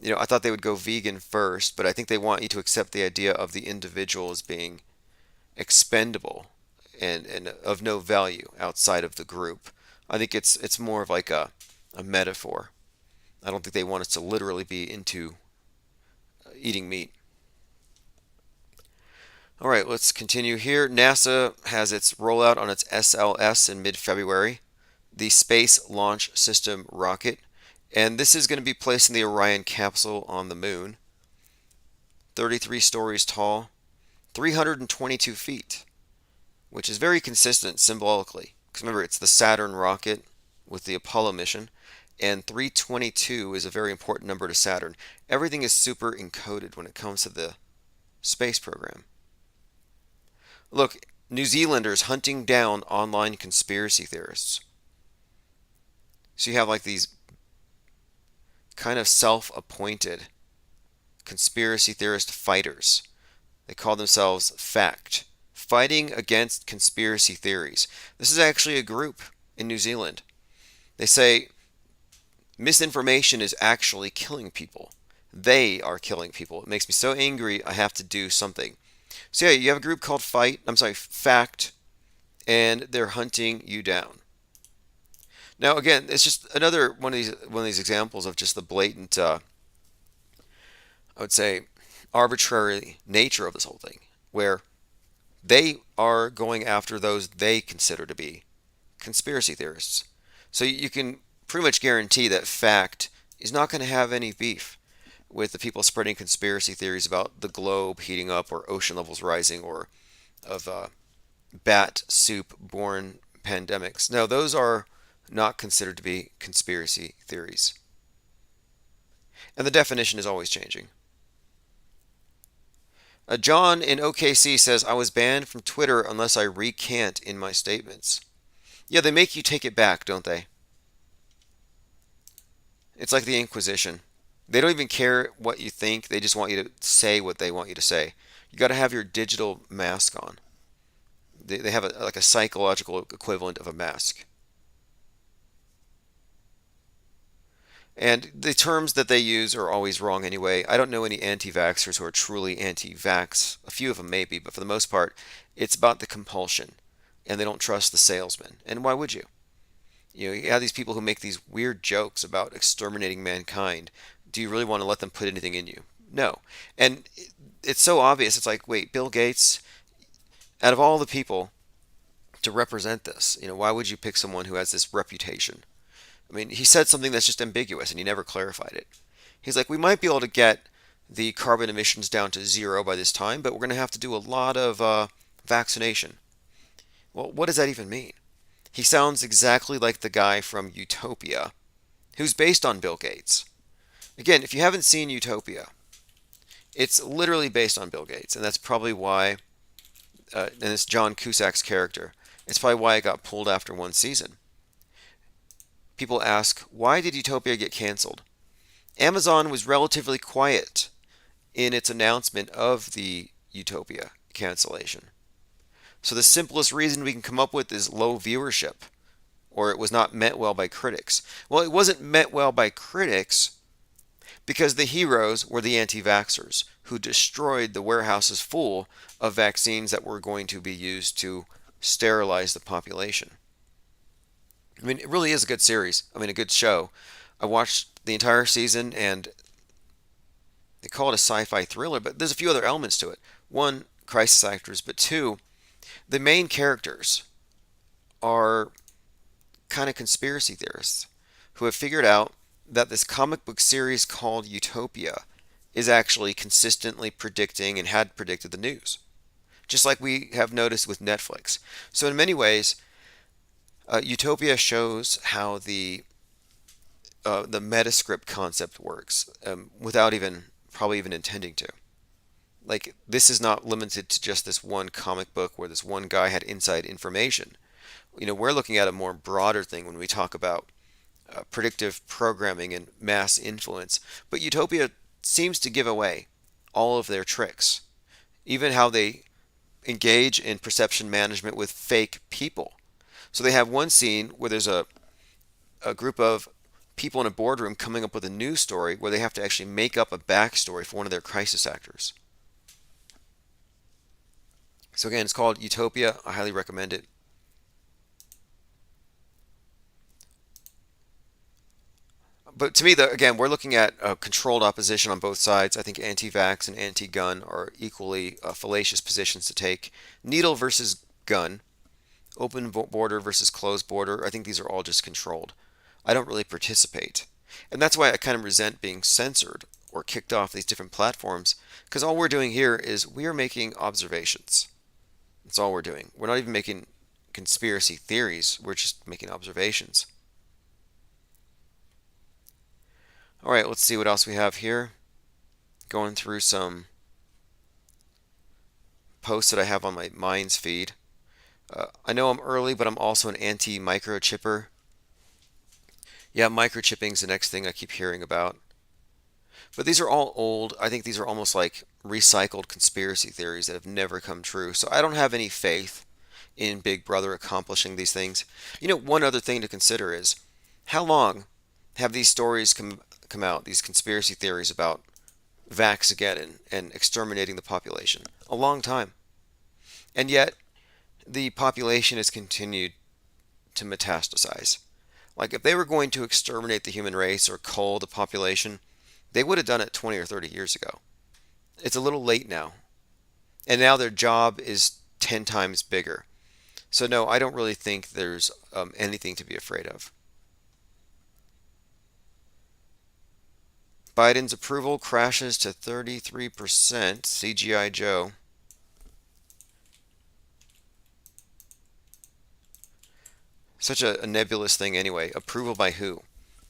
I thought they would go vegan first, but I think they want you to accept the idea of the individual as being expendable and of no value outside of the group. I think it's more of like a metaphor. I don't think they want us to literally be into eating meat. All right, let's continue here. NASA has its rollout on its SLS in mid-February, the Space Launch System rocket, and this is going to be placing the Orion capsule on the moon. 33 stories tall, 322 feet, which is very consistent symbolically. Because remember, it's the Saturn rocket with the Apollo mission, and 322 is a very important number to Saturn. Everything is super encoded when it comes to the space program. Look, New Zealanders hunting down online conspiracy theorists. So you have like these kind of self-appointed conspiracy theorist fighters. They call themselves FACT, Fighting Against Conspiracy Theories. This is actually a group in New Zealand. They say misinformation is actually killing people. They are killing people. It makes me so angry I have to do something. So yeah, you have a group called FACT, and they're hunting you down. Now again, it's just another one of these examples of just the blatant, I would say, arbitrary nature of this whole thing, where they are going after those they consider to be conspiracy theorists. So you can pretty much guarantee that FACT is not going to have any beef with the people spreading conspiracy theories about the globe heating up or ocean levels rising or of bat soup borne pandemics. No, those are not considered to be conspiracy theories. And the definition is always changing. John in OKC says, I was banned from Twitter unless I recant in my statements. Yeah, they make you take it back, don't they? It's like the Inquisition. They don't even care what you think. They just want you to say what they want you to say. You got to have your digital mask on. They have like a psychological equivalent of a mask. And the terms that they use are always wrong anyway. I don't know any anti-vaxxers who are truly anti-vax. A few of them maybe, but for the most part, it's about the compulsion. And they don't trust the salesman. And why would you? You have these people who make these weird jokes about exterminating mankind. Do you really want to let them put anything in you? No. And it's so obvious. It's like, wait, Bill Gates, out of all the people to represent this, why would you pick someone who has this reputation? I mean, he said something that's just ambiguous and he never clarified it. He's like, we might be able to get the carbon emissions down to 0 by this time, but we're going to have to do a lot of vaccination. Well, what does that even mean? He sounds exactly like the guy from Utopia, who's based on Bill Gates. Again, if you haven't seen Utopia, it's literally based on Bill Gates, and that's probably why, and it's John Cusack's character, it's probably why it got pulled after one season. People ask, why did Utopia get canceled? Amazon was relatively quiet in its announcement of the Utopia cancellation. So the simplest reason we can come up with is low viewership, or it was not met well by critics. Well, it wasn't met well by critics because the heroes were the anti-vaxxers who destroyed the warehouses full of vaccines that were going to be used to sterilize the population. I mean, it really is a good series. I mean, a good show. I watched the entire season, and they call it a sci-fi thriller, but there's a few other elements to it. One, crisis actors, but two, the main characters are kind of conspiracy theorists who have figured out that this comic book series called Utopia is actually consistently predicting and had predicted the news, just like we have noticed with Netflix. So in many ways, Utopia shows how the metascript concept works without probably even intending to. Like, this is not limited to just this one comic book where this one guy had inside information. We're looking at a more broader thing when we talk about predictive programming and mass influence. But Utopia seems to give away all of their tricks, even how they engage in perception management with fake people. So they have one scene where there's a group of people in a boardroom coming up with a news story where they have to actually make up a backstory for one of their crisis actors. So again, it's called Utopia. I highly recommend it. But to me, again, we're looking at controlled opposition on both sides. I think anti-vax and anti-gun are equally fallacious positions to take. Needle versus gun. Open border versus closed border. I think these are all just controlled. I don't really participate. And that's why I kind of resent being censored or kicked off these different platforms, because all we're doing here is we are making observations. That's all we're doing. We're not even making conspiracy theories. We're just making observations. All right, let's see what else we have here. Going through some posts that I have on my Minds feed. I know I'm early, but I'm also an anti-microchipper. Yeah, microchipping is the next thing I keep hearing about. But these are all old. I think these are almost like recycled conspiracy theories that have never come true. So I don't have any faith in Big Brother accomplishing these things. One other thing to consider is, how long have these stories come out, these conspiracy theories about Vaxageddon and exterminating the population? A long time. And yet, the population has continued to metastasize. Like, if they were going to exterminate the human race or cull the population, they would have done it 20 or 30 years ago. It's a little late now. And now their job is 10 times bigger. So no, I don't really think there's anything to be afraid of. Biden's approval crashes to 33%. CGI Joe. Such a nebulous thing anyway. Approval by who?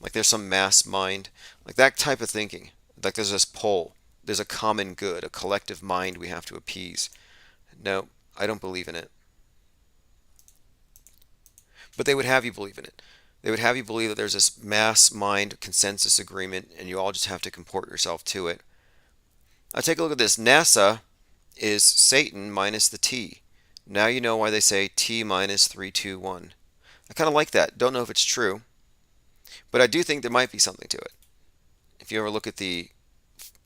Like there's some mass mind. Like that type of thinking. Like there's this poll. There's a common good, a collective mind we have to appease. No, I don't believe in it. But they would have you believe in it. They would have you believe that there's this mass mind consensus agreement and you all just have to comport yourself to it. Now take a look at this. NASA is Satan minus the T. Now you know why they say T minus 321. I kind of like that. Don't know if it's true, but I do think there might be something to it. If you ever look at the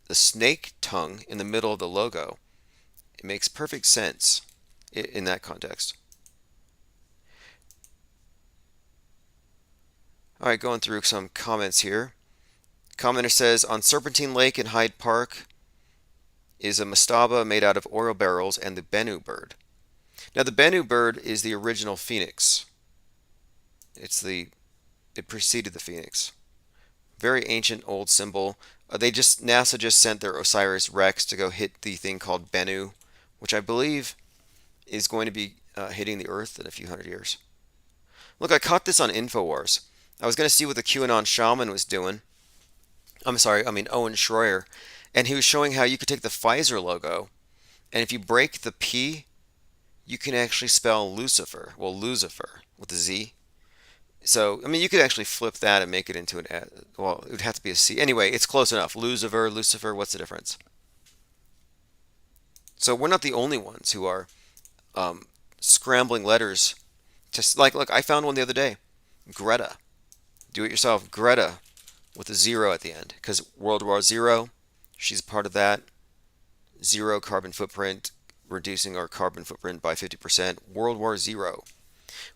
snake tongue in the middle of the logo, it makes perfect sense in that context. All right, going through some comments here. Commenter says, on Serpentine Lake in Hyde Park is a mastaba made out of oil barrels and the Bennu bird. Now, the Bennu bird is the original phoenix. It preceded the phoenix. Very ancient old symbol. NASA just sent their Osiris Rex to go hit the thing called Bennu, which I believe is going to be hitting the Earth in a few hundred years. Look, I caught this on InfoWars. I was going to see what the QAnon shaman was doing. Owen Schroyer. And he was showing how you could take the Pfizer logo, and if you break the P, you can actually spell Lucifer. Well, Lucifer with a Z. So, you could actually flip that and make it into it would have to be a C. Anyway, it's close enough. Lucifer, what's the difference? So we're not the only ones who are scrambling letters. Look, I found one the other day. Greta. Do it yourself. Greta with a 0 at the end. Because World War Zero, she's part of that. Zero carbon footprint, reducing our carbon footprint by 50%. World War Zero.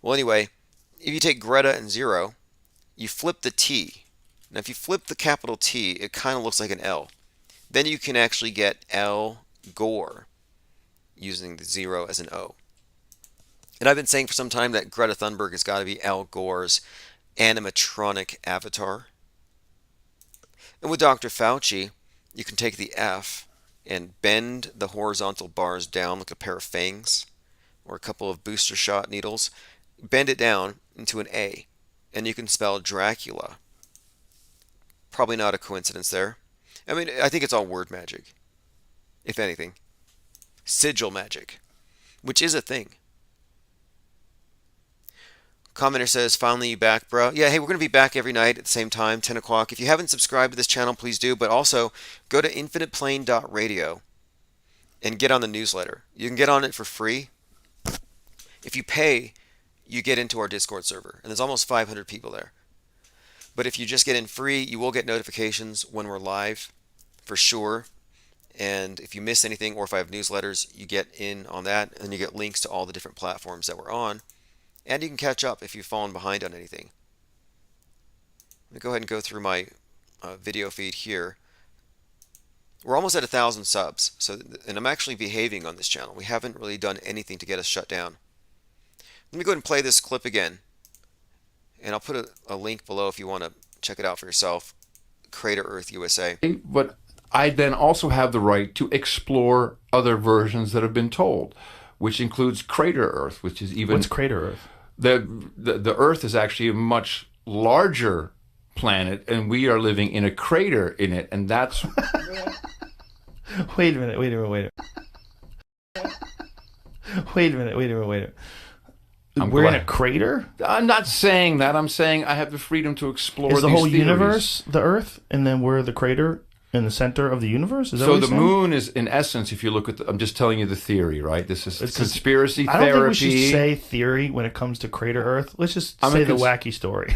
Well, anyway, if you take Greta and 0, you flip the T. Now, if you flip the capital T, it kind of looks like an L. Then you can actually get Al Gore using the 0 as an O. And I've been saying for some time that Greta Thunberg has got to be Al Gore's animatronic avatar. And with Dr. Fauci, you can take the F and bend the horizontal bars down like a pair of fangs or a couple of booster shot needles. Bend it down into an A, and you can spell Dracula. Probably not a coincidence there. I think it's all word magic, if anything. Sigil magic, which is a thing. Commenter says, finally you back, bro. Yeah, hey, we're going to be back every night at the same time, 10 o'clock. If you haven't subscribed to this channel, please do. But also, go to infiniteplane.radio and get on the newsletter. You can get on it for free. If you pay, you get into our Discord server. And there's almost 500 people there. But if you just get in free, you will get notifications when we're live, for sure. And if you miss anything, or if I have newsletters, you get in on that. And you get links to all the different platforms that we're on. And you can catch up if you've fallen behind on anything. Let me go ahead and go through my video feed here. We're almost at 1,000 subs, and I'm actually behaving on this channel. We haven't really done anything to get us shut down. Let me go ahead and play this clip again. And I'll put a link below if you want to check it out for yourself. Crater Earth USA. But I then also have the right to explore other versions that have been told, which includes Crater Earth, which is even... What's Crater Earth? The Earth is actually a much larger planet, and we are living in a crater in it, and that's... Wait a minute. We're in a crater? I'm not saying that. I'm saying I have the freedom to explore Is the these whole theories. universe the Earth, and then we're the crater in the center of the universe? Is that so what the you're saying? moon is, in essence, if you look at I'm just telling you the theory, right? This is conspiracy I don't therapy. think we should say theory when it comes to Crater Earth. Let's just say the wacky story.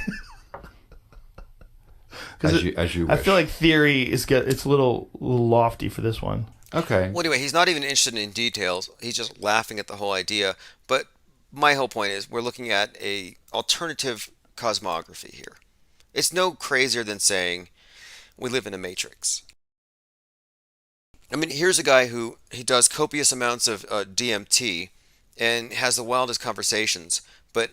As you wish. I feel like theory it's a little lofty for this one. Okay. Well, anyway, he's not even interested in details. He's just laughing at the whole idea. But my whole point is we're looking at a alternative cosmography here. It's no crazier than saying we live in a matrix. Here's a guy who he does copious amounts of DMT and has the wildest conversations. But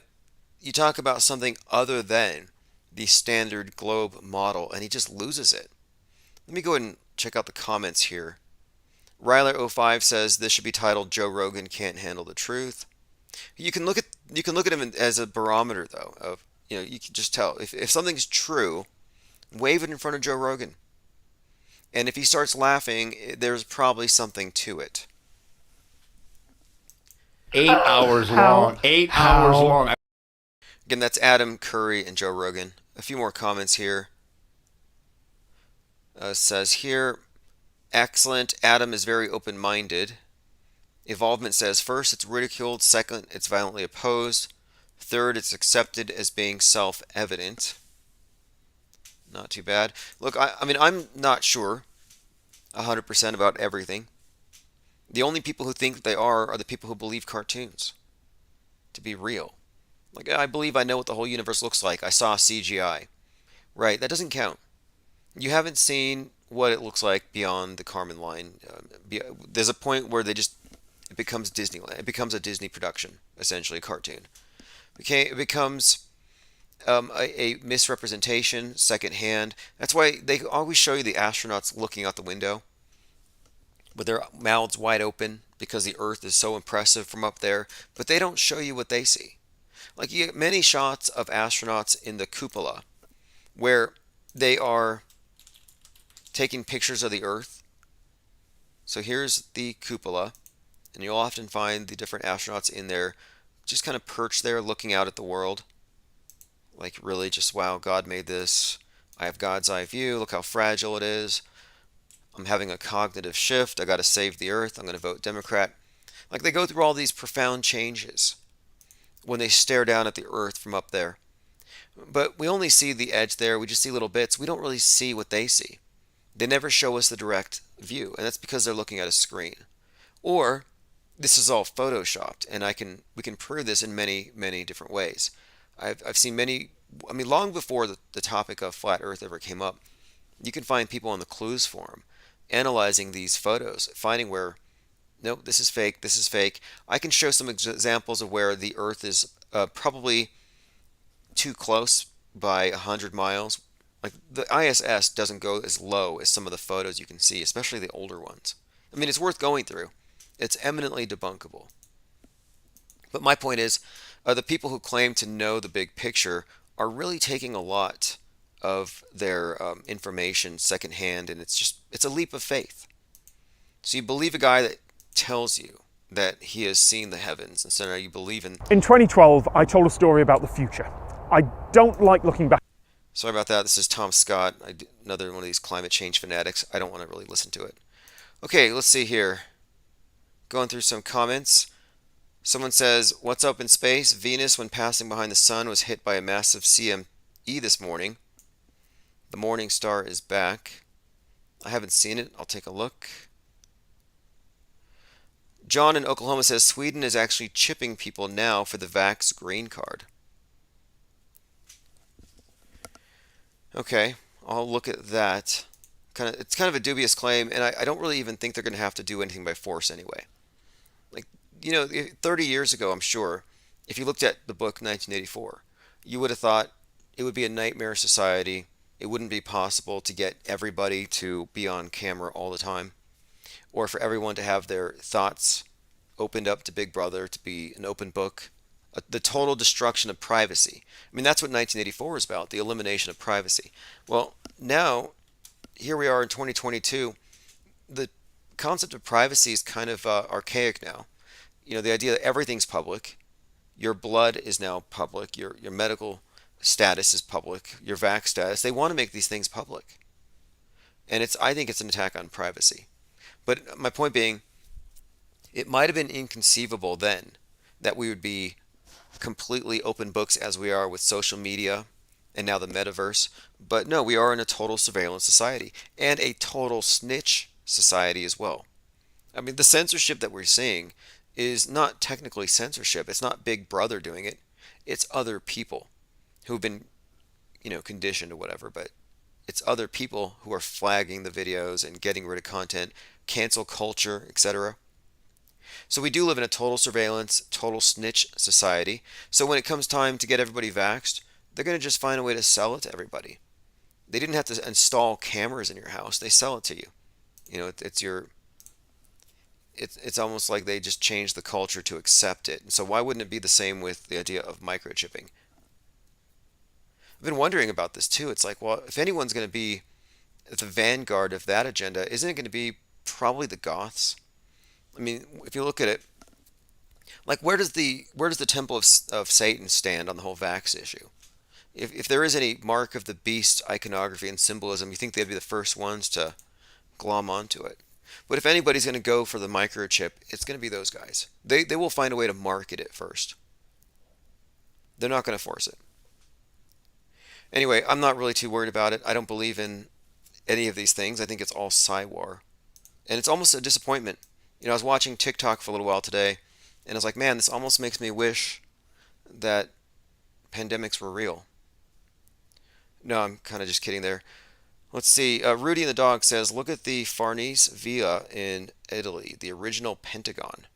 you talk about something other than the standard globe model, and he just loses it. Let me go ahead and check out the comments here. Ryler05 says this should be titled "Joe Rogan Can't Handle the Truth." You can look at him as a barometer, though. Of you can just tell if something's true. Wave it in front of Joe Rogan, and if he starts laughing, there's probably something to it. 8 hours long. 8 hours long. Again, that's Adam Curry and Joe Rogan. A few more comments here. Says here, excellent. Adam is very open-minded. Evolvement says, first, it's ridiculed. Second, it's violently opposed. Third, it's accepted as being self-evident. Not too bad. Look, I mean, I'm not sure 100% about everything. The only people who think they are the people who believe cartoons to be real. Like, I believe I know what the whole universe looks like. I saw CGI. Right, that doesn't count. You haven't seen what it looks like beyond the Carmen line. There's a point where it becomes Disneyland. It becomes a Disney production, essentially a cartoon. It becomes a misrepresentation, secondhand. That's why they always show you the astronauts looking out the window with their mouths wide open because the Earth is so impressive from up there, but they don't show you what they see. Like, you get many shots of astronauts in the cupola where they are taking pictures of the Earth. So here's the cupola, and you'll often find the different astronauts in there just kind of perched there looking out at the world. Like, really just, wow, God made this. I have God's eye view. Look how fragile it is. I'm having a cognitive shift. I got to save the Earth. I'm going to vote Democrat. Like, they go through all these profound changes when they stare down at the Earth from up there. But we only see the edge there. We just see little bits. We don't really see what they see. They never show us the direct view, and that's because they're looking at a screen. Or this is all photoshopped, and we can prove this in many, many different ways. I've seen many, I mean, long before the topic of flat Earth ever came up, you can find people on the Clues forum analyzing these photos, finding where, nope, this is fake, this is fake. I can show some examples of where the Earth is probably too close by 100 miles. Like, the ISS doesn't go as low as some of the photos you can see, especially the older ones. I mean, it's worth going through. It's eminently debunkable. But my point is, the people who claim to know the big picture are really taking a lot of their information secondhand, and it's a leap of faith. So you believe a guy that tells you that he has seen the heavens, and so now you believe in... In 2012, I told a story about the future. I don't like looking back. Sorry about that. This is Tom Scott, another one of these climate change fanatics. I don't want to really listen to it. Okay, let's see here. Going through some comments. Someone says, what's up in space? Venus, when passing behind the sun, was hit by a massive CME this morning. The morning star is back. I haven't seen it. I'll take a look. John in Oklahoma says, Sweden is actually chipping people now for the Vax green card. Okay, I'll look at that. It's kind of a dubious claim, and I don't really even think they're going to have to do anything by force anyway. Like, 30 years ago, I'm sure, if you looked at the book 1984, you would have thought it would be a nightmare society. It wouldn't be possible to get everybody to be on camera all the time, or for everyone to have their thoughts opened up to Big Brother, to be an open book. The total destruction of privacy. I mean, that's what 1984 is about, the elimination of privacy. Well, now, here we are in 2022. The concept of privacy is kind of archaic now. The idea that everything's public. Your blood is now public. Your medical status is public. Your vax status. They want to make these things public. And I think it's an attack on privacy. But my point being, it might have been inconceivable then that we would be completely open books as we are with social media and now the metaverse. But no, we are in a total surveillance society and a total snitch society as well. I mean, the censorship that we're seeing is not technically censorship. It's not Big Brother doing it. It's other people who've been, conditioned or whatever, but it's other people who are flagging the videos and getting rid of content, cancel culture, etc. So we do live in a total surveillance, total snitch society. So when it comes time to get everybody vaxxed, they're going to just find a way to sell it to everybody. They didn't have to install cameras in your house. They sell it to you. It's almost like they just changed the culture to accept it. And so why wouldn't it be the same with the idea of microchipping? I've been wondering about this too. It's like, well, if anyone's going to be at the vanguard of that agenda, isn't it going to be probably the Goths? I mean, if you look at it, Like, where does the temple of Satan stand on the whole vax issue? If there is any mark of the beast iconography and symbolism, you think they'd be the first ones to glom onto it. But if anybody's going to go for the microchip, it's going to be those guys. They will find a way to market it first. They're not going to force it. Anyway, I'm not really too worried about it. I don't believe in any of these things. I think it's all Psywar. And it's almost a disappointment. I was watching TikTok for a little while today, and I was like, man, this almost makes me wish that pandemics were real. No, I'm kind of just kidding there. Let's see. Rudy and the dog says, look at the Farnese Villa in Italy, the original Pentagon.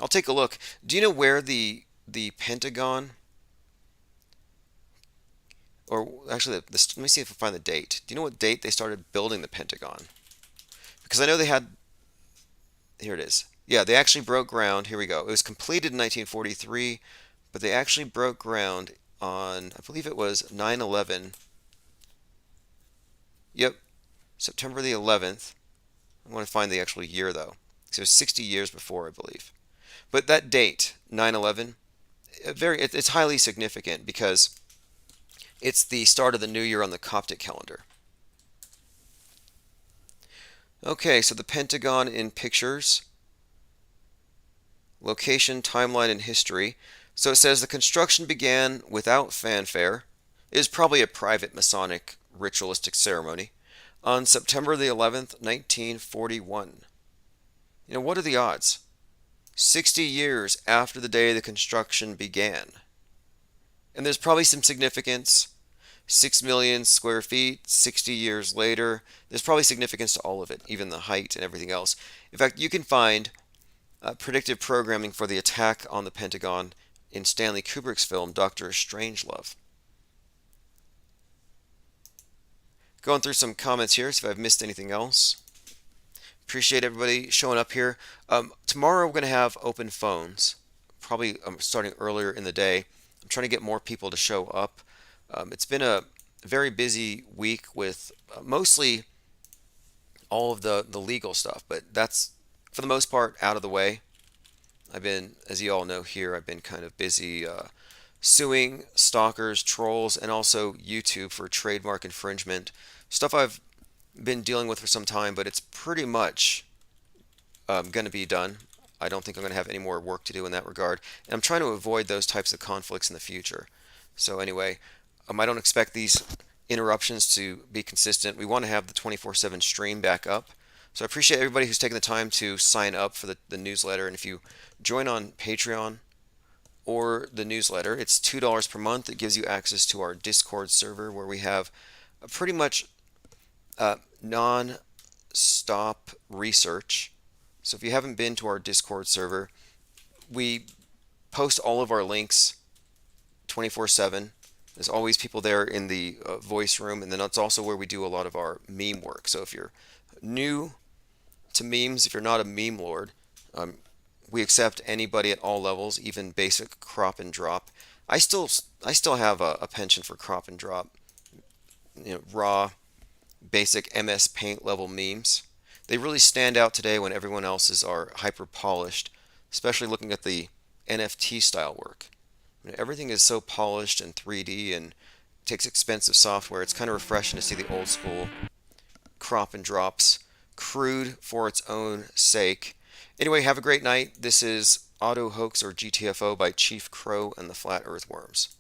I'll take a look. Do you know where the Pentagon, or actually, let me see if I find the date. Do you know what date they started building the Pentagon? Because I know they had, here it is. Yeah, they actually broke ground. Here we go. It was completed in 1943, but they actually broke ground on, I believe it was 9/11. Yep, September the 11th. I want to find the actual year, though. So it was 60 years before, I believe. But that date, 9/11, it's highly significant because it's the start of the new year on the Coptic calendar. Okay, so the Pentagon in pictures. Location, timeline, and history. So it says the construction began without fanfare. It is probably a private Masonic ritualistic ceremony on September the 11th, 1941. What are the odds? 60 years after the day the construction began. And there's probably some significance. 6 million square feet, 60 years later. There's probably significance to all of it, even the height and everything else. In fact, you can find predictive programming for the attack on the Pentagon in Stanley Kubrick's film Dr. Strangelove. Going through some comments here, see if I've missed anything else. Appreciate everybody showing up here. Tomorrow we're going to have open phones, probably starting earlier in the day. I'm trying to get more people to show up. It's been a very busy week with mostly all of the legal stuff, but that's for the most part out of the way. I've been, as you all know here, I've been kind of busy suing stalkers, trolls, and also YouTube for trademark infringement. Stuff I've been dealing with for some time, but it's pretty much going to be done. I don't think I'm going to have any more work to do in that regard. And I'm trying to avoid those types of conflicts in the future. So anyway, I don't expect these interruptions to be consistent. We want to have the 24/7 stream back up. So I appreciate everybody who's taken the time to sign up for the newsletter. And if you join on Patreon or the newsletter, it's $2 per month. It gives you access to our Discord server where we have a pretty much non-stop research. So if you haven't been to our Discord server, we post all of our links 24/7. There's always people there in the voice room, and then that's also where we do a lot of our meme work. So if you're new to memes, if you're not a meme lord, we accept anybody at all levels, even basic crop and drop. I still have a penchant for crop and drop, raw, basic MS Paint level memes. They really stand out today when everyone else's are hyper polished, especially looking at the NFT style work. Everything is so polished and 3D and takes expensive software. It's kind of refreshing to see the old school crop and drops, crude for its own sake. Anyway, have a great night. This is Auto Hoax or GTFO by Chief Crow and the Flat Earth Worms.